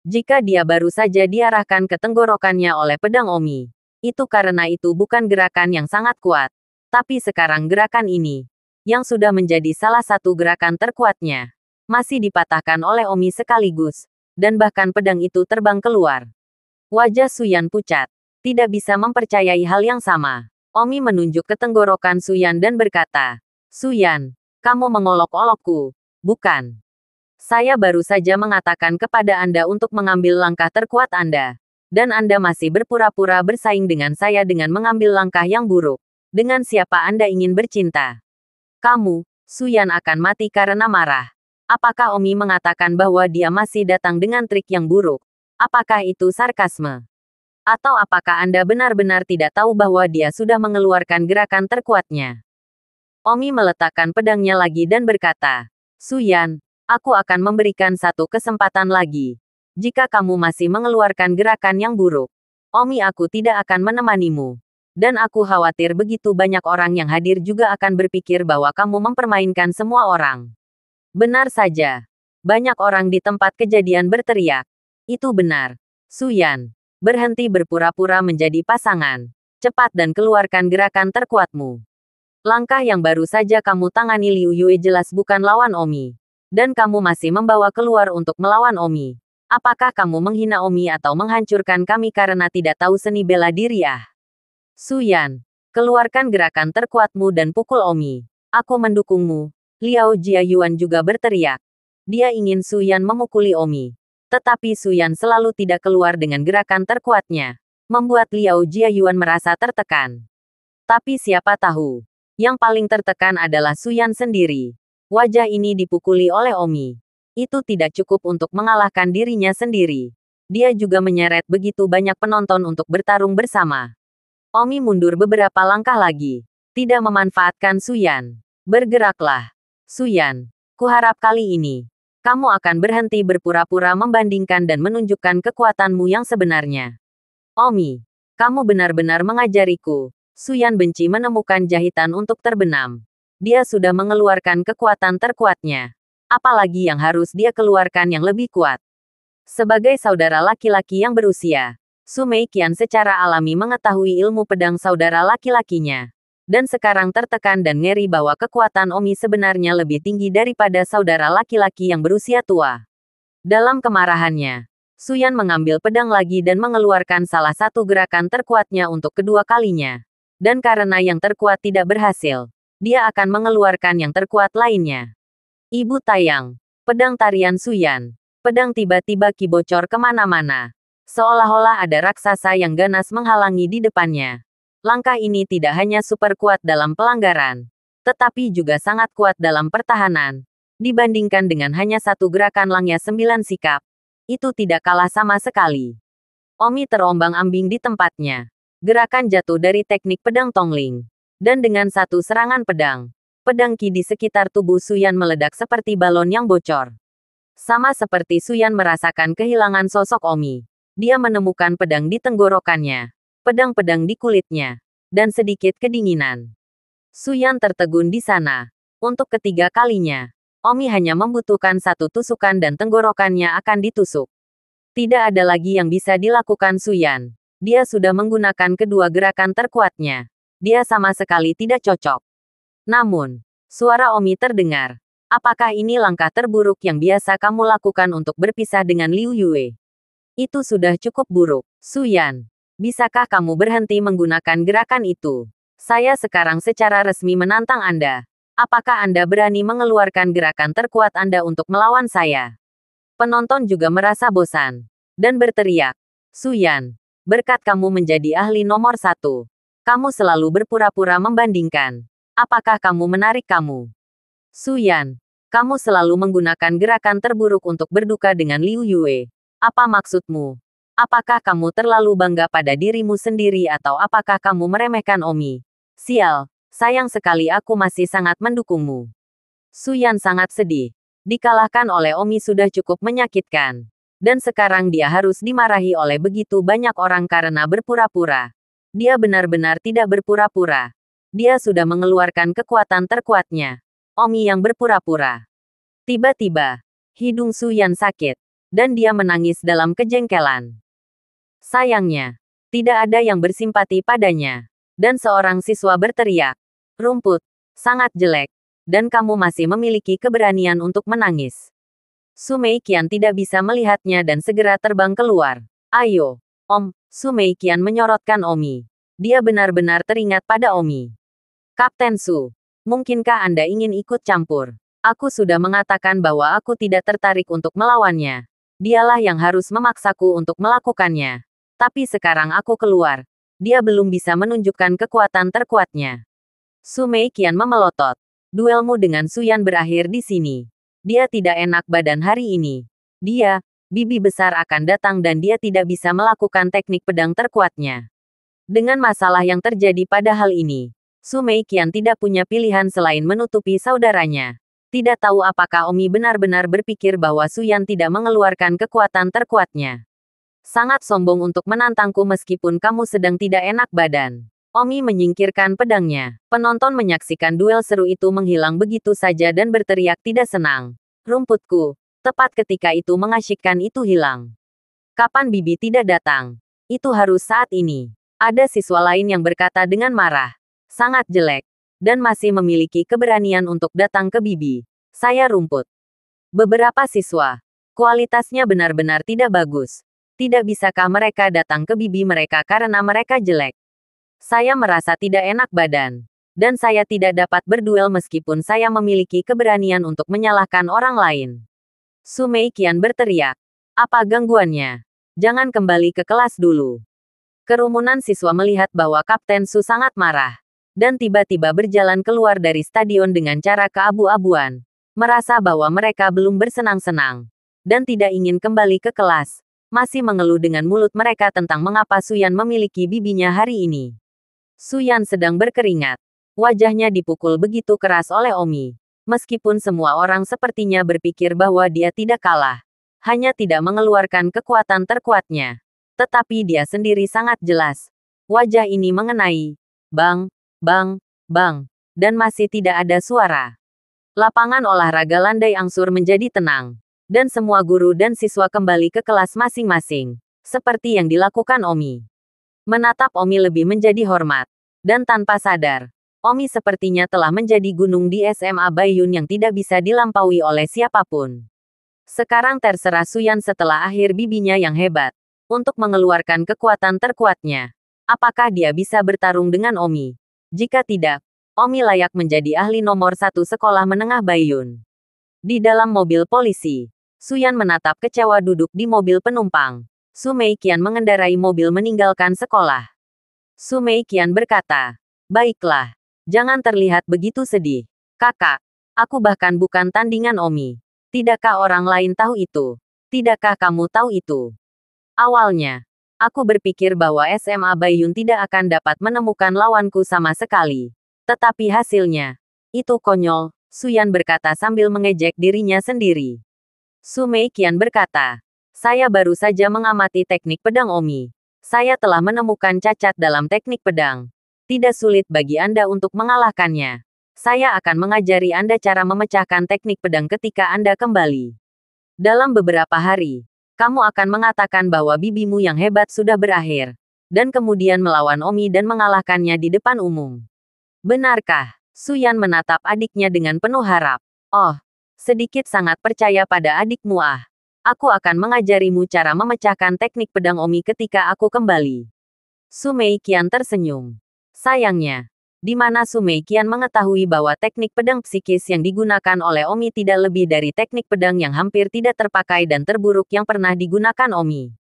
Jika dia baru saja diarahkan ke tenggorokannya oleh pedang Omi, Itu karena itu bukan gerakan yang sangat kuat. Tapi sekarang gerakan ini, yang sudah menjadi salah satu gerakan terkuatnya, masih dipatahkan oleh Omi sekaligus, dan bahkan pedang itu terbang keluar. Wajah Suyan pucat, tidak bisa mempercayai hal yang sama. Omi menunjuk ke tenggorokan Suyan dan berkata, Suyan, kamu mengolok-olokku, bukan? Saya baru saja mengatakan kepada Anda untuk mengambil langkah terkuat Anda. Dan Anda masih berpura-pura bersaing dengan saya dengan mengambil langkah yang buruk. Dengan siapa Anda ingin bercinta? Kamu, Suyan akan mati karena marah. Apakah Omi mengatakan bahwa dia masih datang dengan trik yang buruk? Apakah itu sarkasme? Atau apakah Anda benar-benar tidak tahu bahwa dia sudah mengeluarkan gerakan terkuatnya? Omi meletakkan pedangnya lagi dan berkata, Suyan, aku akan memberikan satu kesempatan lagi. Jika kamu masih mengeluarkan gerakan yang buruk, Omi aku tidak akan menemanimu. Dan aku khawatir begitu banyak orang yang hadir juga akan berpikir bahwa kamu mempermainkan semua orang. Benar saja. Banyak orang di tempat kejadian berteriak. Itu benar. Suyan, berhenti berpura-pura menjadi pasangan. Cepat dan keluarkan gerakan terkuatmu. Langkah yang baru saja kamu tangani Liu Yue jelas bukan lawan Omi. Dan kamu masih membawa keluar untuk melawan Omi. Apakah kamu menghina Omi atau menghancurkan kami karena tidak tahu seni bela diri Suyan, keluarkan gerakan terkuatmu dan pukul Omi. Aku mendukungmu. Liao Jiayuan juga berteriak. Dia ingin Suyan memukuli Omi. Tetapi Suyan selalu tidak keluar dengan gerakan terkuatnya. Membuat Liao Jiayuan merasa tertekan. Tapi siapa tahu, yang paling tertekan adalah Suyan sendiri. Wajah ini dipukuli oleh Omi. Itu tidak cukup untuk mengalahkan dirinya sendiri. Dia juga menyeret begitu banyak penonton untuk bertarung bersama. Omi mundur beberapa langkah lagi. Tidak memanfaatkan Suyan. Bergeraklah. Suyan, kuharap kali ini, kamu akan berhenti berpura-pura membandingkan dan menunjukkan kekuatanmu yang sebenarnya. Omi, kamu benar-benar mengajariku. Suyan benci menemukan jahitan untuk terbenam. Dia sudah mengeluarkan kekuatan terkuatnya. Apalagi yang harus dia keluarkan yang lebih kuat. Sebagai saudara laki-laki yang berusia, Su Meiqian secara alami mengetahui ilmu pedang saudara laki-lakinya. Dan sekarang tertekan dan ngeri bahwa kekuatan Omi sebenarnya lebih tinggi daripada saudara laki-laki yang berusia tua. Dalam kemarahannya, Suyan mengambil pedang lagi dan mengeluarkan salah satu gerakan terkuatnya untuk kedua kalinya. Dan karena yang terkuat tidak berhasil, dia akan mengeluarkan yang terkuat lainnya. Ibu Tayang, pedang tarian Suyan. Pedang tiba-tiba kibocor kemana-mana. Seolah-olah ada raksasa yang ganas menghalangi di depannya. Langkah ini tidak hanya super kuat dalam pelanggaran, tetapi juga sangat kuat dalam pertahanan. Dibandingkan dengan hanya satu gerakan Langya 9 sikap, itu tidak kalah sama sekali. Omi terombang-ambing di tempatnya. Gerakan jatuh dari teknik pedang Tongling. Dan dengan satu serangan pedang Ki di sekitar tubuh Suyan meledak seperti balon yang bocor. Sama seperti Suyan merasakan kehilangan sosok Omi. Dia menemukan pedang di tenggorokannya, pedang-pedang di kulitnya, dan sedikit kedinginan. Suyan tertegun di sana. Untuk ketiga kalinya, Omi hanya membutuhkan satu tusukan dan tenggorokannya akan ditusuk. Tidak ada lagi yang bisa dilakukan Suyan. Dia sudah menggunakan kedua gerakan terkuatnya. Dia sama sekali tidak cocok. Namun, suara Omi terdengar. Apakah ini langkah terburuk yang biasa kamu lakukan untuk berpisah dengan Liu Yue? Itu sudah cukup buruk. Suyan, bisakah kamu berhenti menggunakan gerakan itu? Saya sekarang secara resmi menantang Anda. Apakah Anda berani mengeluarkan gerakan terkuat Anda untuk melawan saya? Penonton juga merasa bosan. Dan berteriak, Suyan, berkat kamu menjadi ahli nomor 1. Kamu selalu berpura-pura membandingkan. Apakah kamu menarik kamu? Suyan, kamu selalu menggunakan gerakan terburuk untuk berduka dengan Liu Yue. Apa maksudmu? Apakah kamu terlalu bangga pada dirimu sendiri atau apakah kamu meremehkan Omi? Sial, sayang sekali aku masih sangat mendukungmu. Suyan sangat sedih. Dikalahkan oleh Omi sudah cukup menyakitkan. Dan sekarang dia harus dimarahi oleh begitu banyak orang karena berpura-pura. Dia benar-benar tidak berpura-pura. Dia sudah mengeluarkan kekuatan terkuatnya. Omi yang berpura-pura. Tiba-tiba, hidung Suyan sakit. Dan dia menangis dalam kejengkelan. Sayangnya, Tidak ada yang bersimpati padanya. Dan seorang siswa berteriak, "Rumput, sangat jelek. Dan kamu masih memiliki keberanian untuk menangis." Su Meiqian tidak bisa melihatnya dan segera terbang keluar. "Ayo, Om," Su Meiqian menyorotkan Omi. Dia benar-benar teringat pada Omi. "Kapten Su, mungkinkah Anda ingin ikut campur? Aku sudah mengatakan bahwa aku tidak tertarik untuk melawannya. Dialah yang harus memaksaku untuk melakukannya. Tapi sekarang aku keluar. Dia belum bisa menunjukkan kekuatan terkuatnya." Su Meiqian memelotot. "Duelmu dengan Suyan berakhir di sini. Dia tidak enak badan hari ini. Dia, bibi besar akan datang dan dia tidak bisa melakukan teknik pedang terkuatnya." Dengan masalah yang terjadi pada hal ini, Su Meiqian tidak punya pilihan selain menutupi saudaranya. Tidak tahu apakah Omi benar-benar berpikir bahwa Suyan tidak mengeluarkan kekuatan terkuatnya. "Sangat sombong untuk menantangku meskipun kamu sedang tidak enak badan." Omi menyingkirkan pedangnya. Penonton menyaksikan duel seru itu menghilang begitu saja dan berteriak tidak senang. "Rumputku." Tepat ketika itu mengasyikkan itu hilang. "Kapan Bibi tidak datang? Itu harus saat ini." Ada siswa lain yang berkata dengan marah. "Sangat jelek. Dan masih memiliki keberanian untuk datang ke Bibi. Saya rumput." Beberapa siswa. "Kualitasnya benar-benar tidak bagus. Tidak bisakah mereka datang ke bibi mereka karena mereka jelek? Saya merasa tidak enak badan. Dan saya tidak dapat berduel meskipun saya memiliki keberanian untuk menyalahkan orang lain." Su Meiqian berteriak. "Apa gangguannya? Jangan kembali ke kelas dulu." Kerumunan siswa melihat bahwa Kapten Su sangat marah. Dan tiba-tiba berjalan keluar dari stadion dengan cara keabu-abuan. Merasa bahwa mereka belum bersenang-senang. Dan tidak ingin kembali ke kelas. Masih mengeluh dengan mulut mereka tentang mengapa Suyan memiliki bibinya hari ini. Suyan sedang berkeringat. Wajahnya dipukul begitu keras oleh Omi. Meskipun semua orang sepertinya berpikir bahwa dia tidak kalah. Hanya tidak mengeluarkan kekuatan terkuatnya. Tetapi dia sendiri sangat jelas. Wajah ini mengenai. Bang, bang, bang. Dan masih tidak ada suara. Lapangan olahraga landai angsur menjadi tenang. Dan semua guru dan siswa kembali ke kelas masing-masing. Seperti yang dilakukan Omi. Menatap Omi lebih menjadi hormat. Dan tanpa sadar, Omi sepertinya telah menjadi gunung di SMA Baiyun yang tidak bisa dilampaui oleh siapapun. Sekarang terserah Suyan setelah akhir bibinya yang hebat. Untuk mengeluarkan kekuatan terkuatnya. Apakah dia bisa bertarung dengan Omi? Jika tidak, Omi layak menjadi ahli nomor 1 sekolah menengah Baiyun. Di dalam mobil polisi, Suyan menatap kecewa duduk di mobil penumpang. Su Meiqian mengendarai mobil meninggalkan sekolah. Su Meiqian berkata, "Baiklah. Jangan terlihat begitu sedih. Kakak, aku bahkan bukan tandingan Omi. Tidakkah orang lain tahu itu? Tidakkah kamu tahu itu? Awalnya, aku berpikir bahwa SMA Baiyun tidak akan dapat menemukan lawanku sama sekali. Tetapi hasilnya, itu konyol," Suyan berkata sambil mengejek dirinya sendiri. Su Meiqian berkata, "Saya baru saja mengamati teknik pedang Omi. Saya telah menemukan cacat dalam teknik pedang. Tidak sulit bagi Anda untuk mengalahkannya. Saya akan mengajari Anda cara memecahkan teknik pedang ketika Anda kembali. Dalam beberapa hari, kamu akan mengatakan bahwa bibimu yang hebat sudah berakhir. Dan kemudian melawan Omi dan mengalahkannya di depan umum." "Benarkah?" Suyan menatap adiknya dengan penuh harap. "Oh, sedikit sangat percaya pada adikmu ah. Aku akan mengajarimu cara memecahkan teknik pedang Omi ketika aku kembali." Su Meiqian tersenyum. Sayangnya, di mana Su Meiqian mengetahui bahwa teknik pedang psikis yang digunakan oleh Omi tidak lebih dari teknik pedang yang hampir tidak terpakai dan terburuk yang pernah digunakan Omi.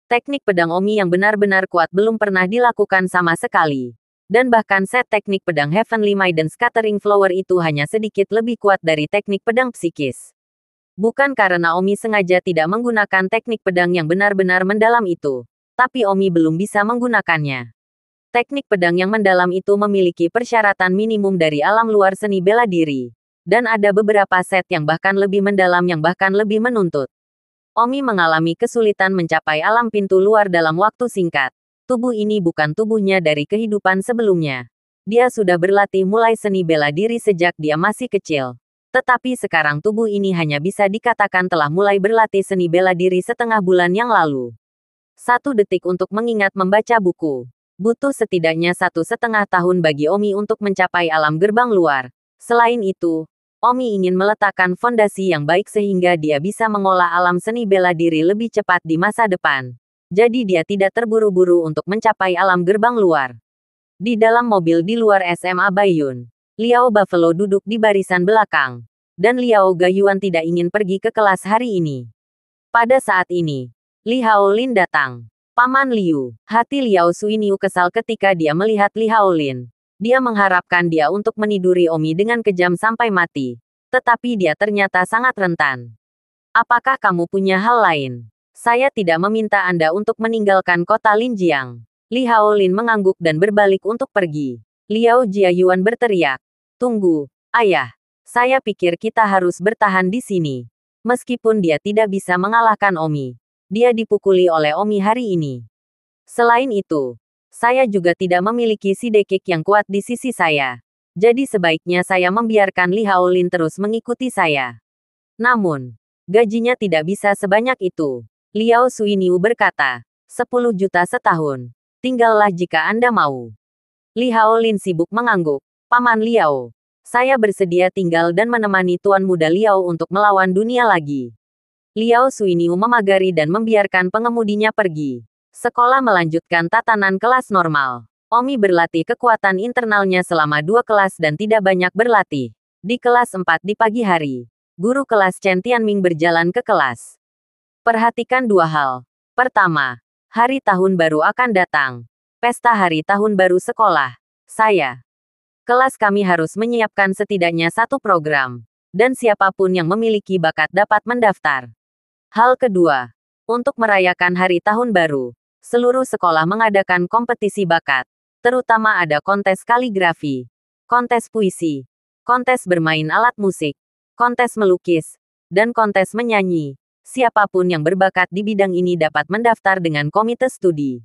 Teknik pedang Omi yang benar-benar kuat belum pernah dilakukan sama sekali. Dan bahkan set teknik pedang Heavenly Maiden Scattering Flower itu hanya sedikit lebih kuat dari teknik pedang psikis. Bukan karena Omi sengaja tidak menggunakan teknik pedang yang benar-benar mendalam itu. Tapi Omi belum bisa menggunakannya. Teknik pedang yang mendalam itu memiliki persyaratan minimum dari alam luar seni bela diri. Dan ada beberapa set yang bahkan lebih mendalam yang bahkan lebih menuntut. Omi mengalami kesulitan mencapai alam pintu luar dalam waktu singkat. Tubuh ini bukan tubuhnya dari kehidupan sebelumnya. Dia sudah berlatih mulai seni bela diri sejak dia masih kecil. Tetapi sekarang tubuh ini hanya bisa dikatakan telah mulai berlatih seni bela diri setengah bulan yang lalu. 1 detik untuk mengingat membaca buku. Butuh setidaknya 1,5 tahun bagi Omi untuk mencapai alam gerbang luar. Selain itu, Omi ingin meletakkan fondasi yang baik sehingga dia bisa mengolah alam seni bela diri lebih cepat di masa depan. Jadi dia tidak terburu-buru untuk mencapai alam gerbang luar. Di dalam mobil di luar SMA Baiyun, Liao Buffalo duduk di barisan belakang. Dan Liao Gayuan tidak ingin pergi ke kelas hari ini. Pada saat ini, Li Haolin datang. Paman Liu, hati Liao Suiniu kesal ketika dia melihat Li Haolin. Dia mengharapkan dia untuk meniduri Omi dengan kejam sampai mati. Tetapi dia ternyata sangat rentan. Apakah kamu punya hal lain? Saya tidak meminta Anda untuk meninggalkan kota Linjiang. Li Haolin mengangguk dan berbalik untuk pergi. Liao Jiayuan berteriak. Tunggu, ayah. Saya pikir kita harus bertahan di sini. Meskipun dia tidak bisa mengalahkan Omi, dia dipukuli oleh Omi hari ini. Selain itu, saya juga tidak memiliki sidekick yang kuat di sisi saya. Jadi sebaiknya saya membiarkan Li Haolin terus mengikuti saya. Namun, gajinya tidak bisa sebanyak itu. Liao Suiniu berkata, 10 juta setahun. Tinggallah jika Anda mau. Li Haolin sibuk mengangguk. Paman Liao. Saya bersedia tinggal dan menemani Tuan Muda Liao untuk melawan dunia lagi. Liao Suiniu memagari dan membiarkan pengemudinya pergi. Sekolah melanjutkan tatanan kelas normal. Omi berlatih kekuatan internalnya selama 2 kelas dan tidak banyak berlatih. Di kelas 4 di pagi hari, guru kelas Chen Tianming berjalan ke kelas. Perhatikan 2 hal. Pertama, hari tahun baru akan datang. Pesta hari tahun baru sekolah. Kelas kami harus menyiapkan setidaknya 1 program. Dan siapapun yang memiliki bakat dapat mendaftar. Hal kedua, untuk merayakan hari tahun baru, seluruh sekolah mengadakan kompetisi bakat. Terutama ada kontes kaligrafi, kontes puisi, kontes bermain alat musik, kontes melukis, dan kontes menyanyi. Siapapun yang berbakat di bidang ini dapat mendaftar dengan komite studi.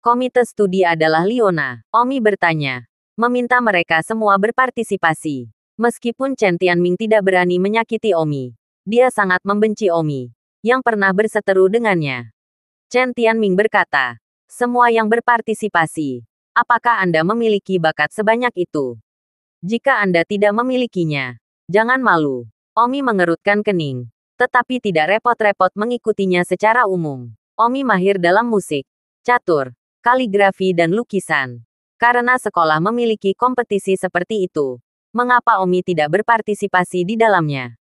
Komite studi adalah Liona. Omi bertanya. Meminta mereka semua berpartisipasi. Meskipun Chen Tianming tidak berani menyakiti Omi, dia sangat membenci Omi, yang pernah berseteru dengannya. Chen Tianming berkata, semua yang berpartisipasi. Apakah Anda memiliki bakat sebanyak itu? Jika Anda tidak memilikinya, jangan malu. Omi mengerutkan kening, tetapi tidak repot-repot mengikutinya secara umum. Omi mahir dalam musik, catur, kaligrafi dan lukisan. Karena sekolah memiliki kompetisi seperti itu, mengapa Omi tidak berpartisipasi di dalamnya?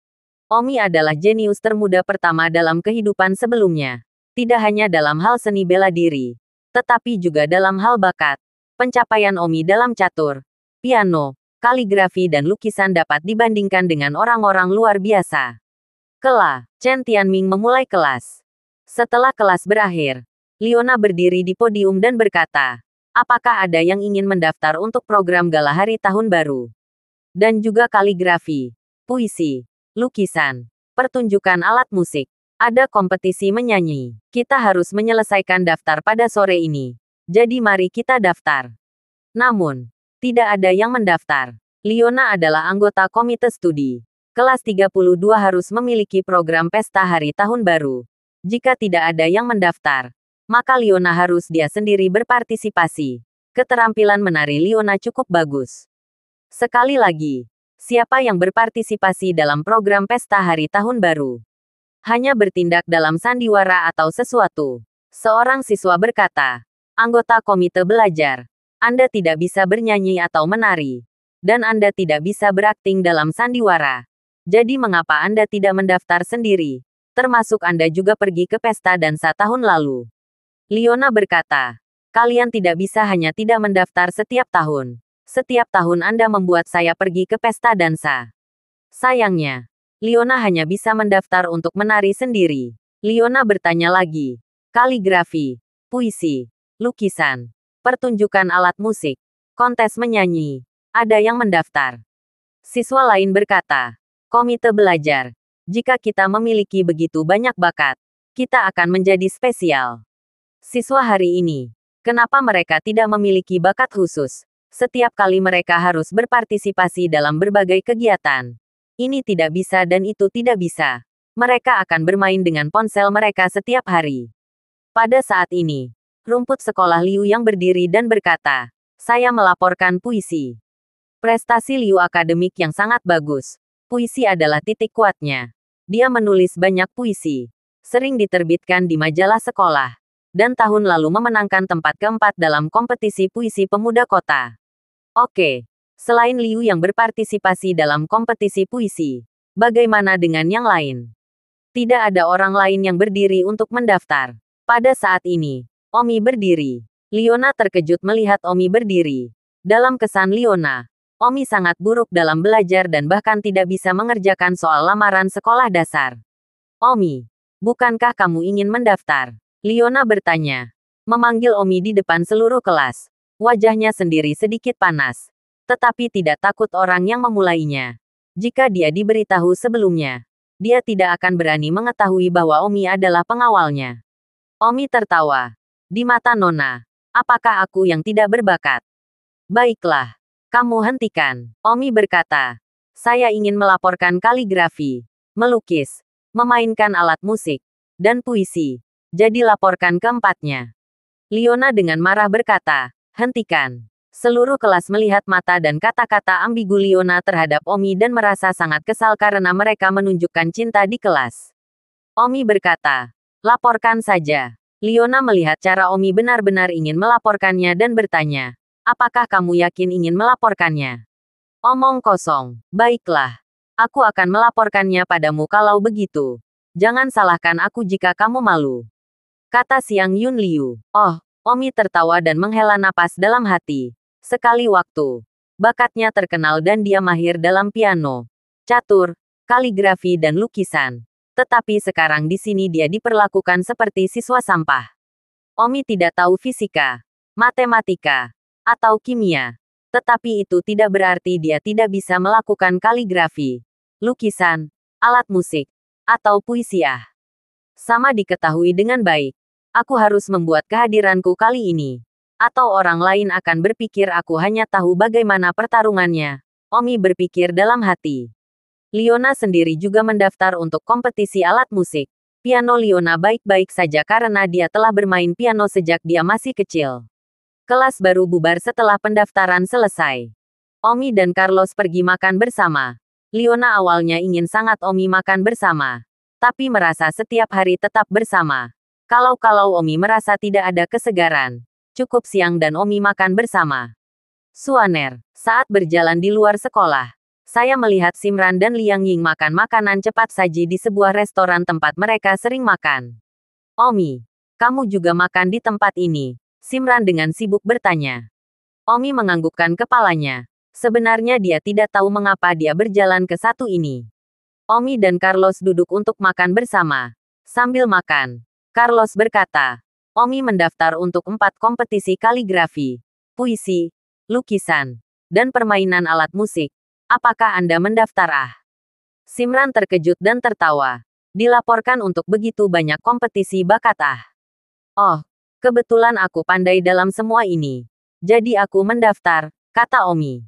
Omi adalah jenius termuda pertama dalam kehidupan sebelumnya. Tidak hanya dalam hal seni bela diri, tetapi juga dalam hal bakat. Pencapaian Omi dalam catur, piano, kaligrafi dan lukisan dapat dibandingkan dengan orang-orang luar biasa. Chen Tianming memulai kelas. Setelah kelas berakhir, Liona berdiri di podium dan berkata, apakah ada yang ingin mendaftar untuk program gala hari tahun baru? Dan juga kaligrafi, puisi, lukisan, pertunjukan alat musik. Ada kompetisi menyanyi. Kita harus menyelesaikan daftar pada sore ini. Jadi mari kita daftar. Namun, tidak ada yang mendaftar. Liona adalah anggota komite studi. Kelas 32 harus memiliki program pesta hari tahun baru. Jika tidak ada yang mendaftar, maka Liona harus dia sendiri berpartisipasi. Keterampilan menari Liona cukup bagus. Sekali lagi, siapa yang berpartisipasi dalam program pesta hari tahun baru? Hanya bertindak dalam sandiwara atau sesuatu. Seorang siswa berkata, anggota komite belajar, Anda tidak bisa bernyanyi atau menari. Dan Anda tidak bisa berakting dalam sandiwara. Jadi mengapa Anda tidak mendaftar sendiri? Termasuk Anda juga pergi ke pesta dansa tahun lalu. Liona berkata, kalian tidak bisa hanya tidak mendaftar setiap tahun. Setiap tahun Anda membuat saya pergi ke pesta dansa. Sayangnya, Liona hanya bisa mendaftar untuk menari sendiri. Liona bertanya lagi. Kaligrafi, puisi, lukisan, pertunjukan alat musik, kontes menyanyi. Ada yang mendaftar. Siswa lain berkata, komite belajar. Jika kita memiliki begitu banyak bakat, kita akan menjadi spesial. Siswa hari ini, kenapa mereka tidak memiliki bakat khusus? Setiap kali mereka harus berpartisipasi dalam berbagai kegiatan. Ini tidak bisa dan itu tidak bisa. Mereka akan bermain dengan ponsel mereka setiap hari. Pada saat ini, rumput sekolah Liu yang berdiri dan berkata, saya melaporkan puisi. Prestasi Liu akademik yang sangat bagus. Puisi adalah titik kuatnya. Dia menulis banyak puisi. Sering diterbitkan di majalah sekolah. Dan tahun lalu memenangkan tempat keempat dalam kompetisi puisi pemuda kota. Oke. Selain Liu yang berpartisipasi dalam kompetisi puisi, bagaimana dengan yang lain? Tidak ada orang lain yang berdiri untuk mendaftar. Pada saat ini, Omi berdiri. Liona terkejut melihat Omi berdiri. Dalam kesan Liona, Omi sangat buruk dalam belajar dan bahkan tidak bisa mengerjakan soal lamaran sekolah dasar. Omi, bukankah kamu ingin mendaftar? Liona bertanya. Memanggil Omi di depan seluruh kelas. Wajahnya sendiri sedikit panas. Tetapi tidak takut orang yang memulainya. Jika dia diberitahu sebelumnya, dia tidak akan berani mengetahui bahwa Omi adalah pengawalnya. Omi tertawa. Di mata Nona, apakah aku yang tidak berbakat? Baiklah. Kamu hentikan. Omi berkata. Saya ingin melaporkan kaligrafi, melukis, memainkan alat musik, dan puisi. Jadi laporkan keempatnya. Liona dengan marah berkata, hentikan. Seluruh kelas melihat mata dan kata-kata ambigu Liona terhadap Omi dan merasa sangat kesal karena mereka menunjukkan cinta di kelas. Omi berkata, laporkan saja. Liona melihat cara Omi benar-benar ingin melaporkannya dan bertanya, apakah kamu yakin ingin melaporkannya? Omong kosong. Baiklah. Aku akan melaporkannya padamu kalau begitu. Jangan salahkan aku jika kamu malu. Kata Xiang Yun Liu. Oh, Omi tertawa dan menghela napas dalam hati. Sekali waktu. Bakatnya terkenal dan dia mahir dalam piano, catur, kaligrafi dan lukisan. Tetapi sekarang di sini dia diperlakukan seperti siswa sampah. Omi tidak tahu fisika, matematika, atau kimia. Tetapi itu tidak berarti dia tidak bisa melakukan kaligrafi, lukisan, alat musik, atau puisi. Sama diketahui dengan baik. Aku harus membuat kehadiranku kali ini. Atau orang lain akan berpikir aku hanya tahu bagaimana pertarungannya. Omi berpikir dalam hati. Liona sendiri juga mendaftar untuk kompetisi alat musik. Piano Liona baik-baik saja karena dia telah bermain piano sejak dia masih kecil. Kelas baru bubar setelah pendaftaran selesai. Omi dan Carlos pergi makan bersama. Liona awalnya ingin sangat Omi makan bersama. Tapi merasa setiap hari tetap bersama. Kalau Omi merasa tidak ada kesegaran. Cukup siang dan Omi makan bersama. Suaner, saat berjalan di luar sekolah, saya melihat Simran dan Liang Ying makan makanan cepat saji di sebuah restoran tempat mereka sering makan. Omi, kamu juga makan di tempat ini? Simran dengan sibuk bertanya. Omi menganggukkan kepalanya. Sebenarnya dia tidak tahu mengapa dia berjalan ke satu ini. Omi dan Carlos duduk untuk makan bersama. Sambil makan, Carlos berkata, Omi mendaftar untuk 4 kompetisi kaligrafi, puisi, lukisan, dan permainan alat musik. Apakah Anda mendaftar? Simran terkejut dan tertawa. Dilaporkan untuk begitu banyak kompetisi bakat. Oh, kebetulan aku pandai dalam semua ini. Jadi aku mendaftar, kata Omi.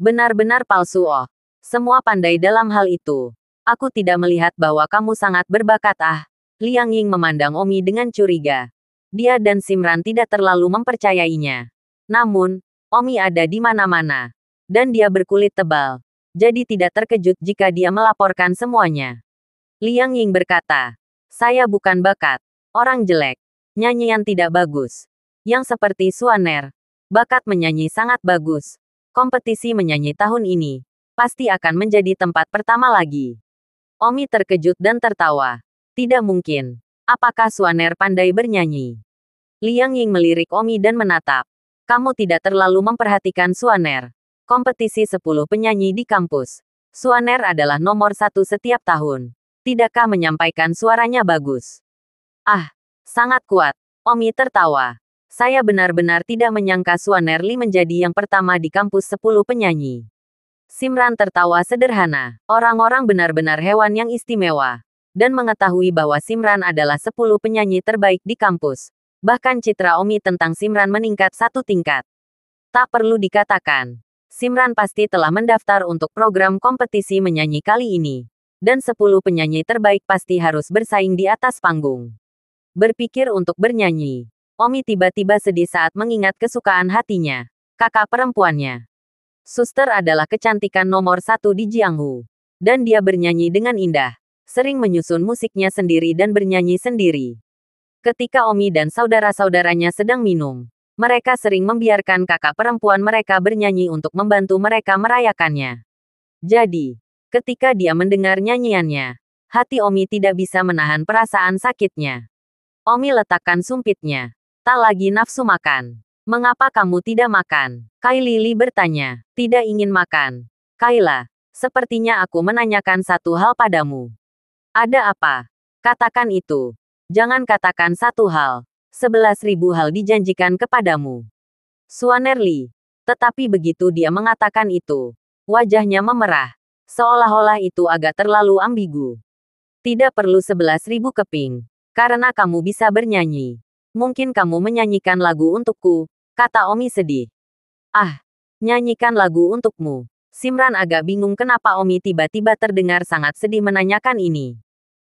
Benar-benar palsu. Semua pandai dalam hal itu. Aku tidak melihat bahwa kamu sangat berbakat. Liang Ying memandang Omi dengan curiga. Dia dan Simran tidak terlalu mempercayainya. Namun, Omi ada di mana-mana. Dan dia berkulit tebal. Jadi tidak terkejut jika dia melaporkan semuanya. Liang Ying berkata, saya bukan bakat. Orang jelek. Nyanyian tidak bagus. Yang seperti Suaner. Bakat menyanyi sangat bagus. Kompetisi menyanyi tahun ini. Pasti akan menjadi tempat pertama lagi. Omi terkejut dan tertawa. Tidak mungkin. Apakah Suaner pandai bernyanyi? Liang Ying melirik Omi dan menatap. Kamu tidak terlalu memperhatikan Suaner. Kompetisi 10 penyanyi di kampus. Suaner adalah nomor 1 setiap tahun. Tidakkah menyampaikan suaranya bagus? Sangat kuat. Omi tertawa. Saya benar-benar tidak menyangka Suaner Li menjadi yang pertama di kampus 10 penyanyi. Simran tertawa sederhana. Orang-orang benar-benar hewan yang istimewa. Dan mengetahui bahwa Simran adalah 10 penyanyi terbaik di kampus. Bahkan citra Omi tentang Simran meningkat 1 tingkat. Tak perlu dikatakan. Simran pasti telah mendaftar untuk program kompetisi menyanyi kali ini. Dan 10 penyanyi terbaik pasti harus bersaing di atas panggung. Berpikir untuk bernyanyi. Omi tiba-tiba sedih saat mengingat kesukaan hatinya. Kakak perempuannya. Suster adalah kecantikan nomor satu di Jianghu. Dan dia bernyanyi dengan indah. Sering menyusun musiknya sendiri dan bernyanyi sendiri. Ketika Omi dan saudara-saudaranya sedang minum, mereka sering membiarkan kakak perempuan mereka bernyanyi untuk membantu mereka merayakannya. Jadi, ketika dia mendengar nyanyiannya, hati Omi tidak bisa menahan perasaan sakitnya. Omi letakkan sumpitnya. Tak lagi nafsu makan. Mengapa kamu tidak makan? Kai Lili bertanya. Tidak ingin makan. Kaila, sepertinya aku menanyakan satu hal padamu. Ada apa? Katakan itu. Jangan katakan satu hal. 11.000 hal dijanjikan kepadamu. Suanerli. Tetapi begitu dia mengatakan itu, wajahnya memerah. Seolah-olah itu agak terlalu ambigu. Tidak perlu 11.000 keping. Karena kamu bisa bernyanyi. Mungkin kamu menyanyikan lagu untukku, kata Omi sedih. Ah, nyanyikan lagu untukmu. Simran agak bingung kenapa Omi tiba-tiba terdengar sangat sedih menanyakan ini.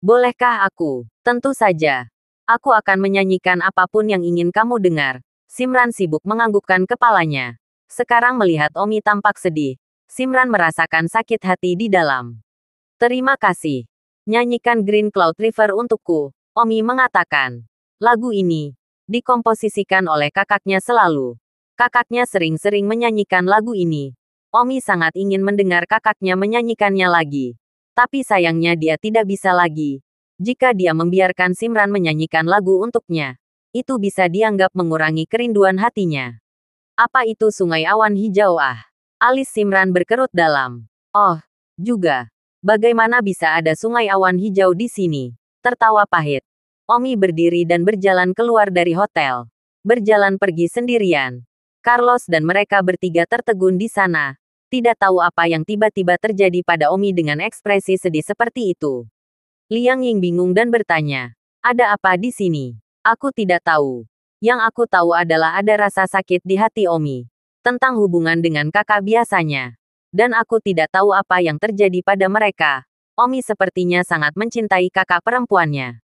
Bolehkah aku? Tentu saja. Aku akan menyanyikan apapun yang ingin kamu dengar. Simran sibuk menganggukkan kepalanya. Sekarang melihat Omi tampak sedih, Simran merasakan sakit hati di dalam. Terima kasih. Nyanyikan Green Cloud River untukku, Omi mengatakan. Lagu ini dikomposisikan oleh kakaknya selalu. Kakaknya sering-sering menyanyikan lagu ini. Omi sangat ingin mendengar kakaknya menyanyikannya lagi. Tapi sayangnya dia tidak bisa lagi. Jika dia membiarkan Simran menyanyikan lagu untuknya, itu bisa dianggap mengurangi kerinduan hatinya. Apa itu sungai awan hijau? Alis Simran berkerut dalam. Oh, juga. Bagaimana bisa ada sungai awan hijau di sini? Tertawa pahit. Omi berdiri dan berjalan keluar dari hotel. Berjalan pergi sendirian. Carlos dan mereka bertiga tertegun di sana. Tidak tahu apa yang tiba-tiba terjadi pada Omi dengan ekspresi sedih seperti itu. Liang Ying bingung dan bertanya, ada apa di sini? Aku tidak tahu. Yang aku tahu adalah ada rasa sakit di hati Omi. Tentang hubungan dengan kakak biasanya. Dan aku tidak tahu apa yang terjadi pada mereka. Omi sepertinya sangat mencintai kakak perempuannya.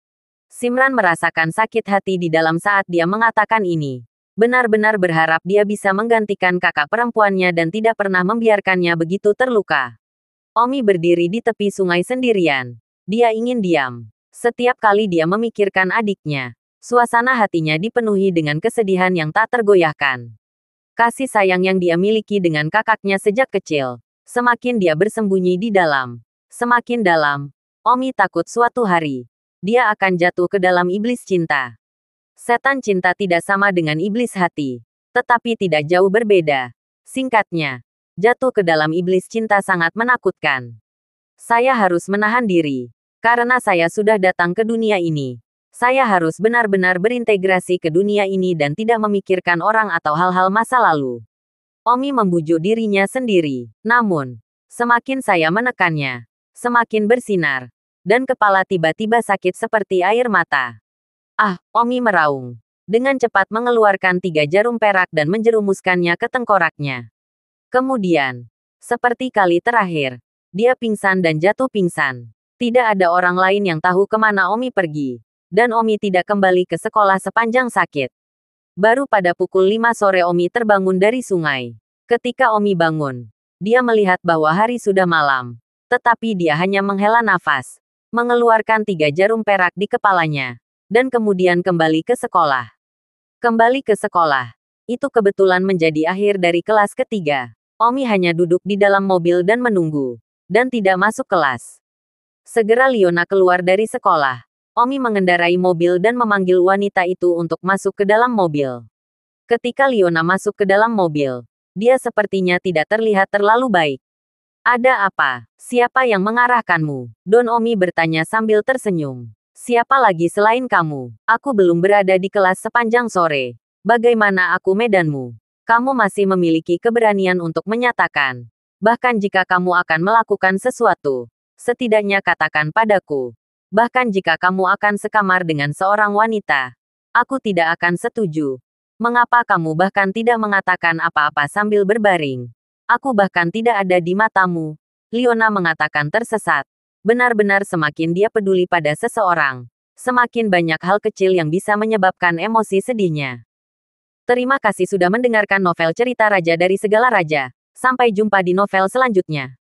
Simran merasakan sakit hati di dalam saat dia mengatakan ini. Benar-benar berharap dia bisa menggantikan kakak perempuannya dan tidak pernah membiarkannya begitu terluka. Omi berdiri di tepi sungai sendirian. Dia ingin diam. Setiap kali dia memikirkan adiknya, suasana hatinya dipenuhi dengan kesedihan yang tak tergoyahkan. Kasih sayang yang dia miliki dengan kakaknya sejak kecil, semakin dia bersembunyi di dalam. Semakin dalam, Omi takut suatu hari dia akan jatuh ke dalam iblis cinta. Setan cinta tidak sama dengan iblis hati, tetapi tidak jauh berbeda. Singkatnya, jatuh ke dalam iblis cinta sangat menakutkan. Saya harus menahan diri. Karena saya sudah datang ke dunia ini. Saya harus benar-benar berintegrasi ke dunia ini dan tidak memikirkan orang atau hal-hal masa lalu. Omi membujuk dirinya sendiri. Namun, semakin saya menekannya, semakin bersinar. Dan kepala tiba-tiba sakit seperti air mata. Omi meraung. Dengan cepat mengeluarkan 3 jarum perak dan menjerumuskannya ke tengkoraknya. Kemudian, seperti kali terakhir, dia pingsan dan jatuh pingsan. Tidak ada orang lain yang tahu kemana Omi pergi. Dan Omi tidak kembali ke sekolah sepanjang sakit. Baru pada pukul 5 sore Omi terbangun dari sungai. Ketika Omi bangun, dia melihat bahwa hari sudah malam. Tetapi dia hanya menghela nafas. Mengeluarkan 3 jarum perak di kepalanya, dan kemudian kembali ke sekolah. Kembali ke sekolah. Itu kebetulan menjadi akhir dari kelas ketiga. Omi hanya duduk di dalam mobil dan menunggu, dan tidak masuk kelas. Segera Liona keluar dari sekolah. Omi mengendarai mobil dan memanggil wanita itu untuk masuk ke dalam mobil. Ketika Liona masuk ke dalam mobil, dia sepertinya tidak terlihat terlalu baik. Ada apa? Siapa yang mengarahkanmu? Don Omi bertanya sambil tersenyum. Siapa lagi selain kamu? Aku belum berada di kelas sepanjang sore. Bagaimana aku medanmu? Kamu masih memiliki keberanian untuk menyatakan. Bahkan jika kamu akan melakukan sesuatu, setidaknya katakan padaku. Bahkan jika kamu akan sekamar dengan seorang wanita, aku tidak akan setuju. Mengapa kamu bahkan tidak mengatakan apa-apa sambil berbaring? Aku bahkan tidak ada di matamu. Liona mengatakan tersesat. Benar-benar semakin dia peduli pada seseorang, Semakin banyak hal kecil yang bisa menyebabkan emosi sedihnya. Terima kasih sudah mendengarkan novel cerita Raja dari Segala Raja. Sampai jumpa di novel selanjutnya.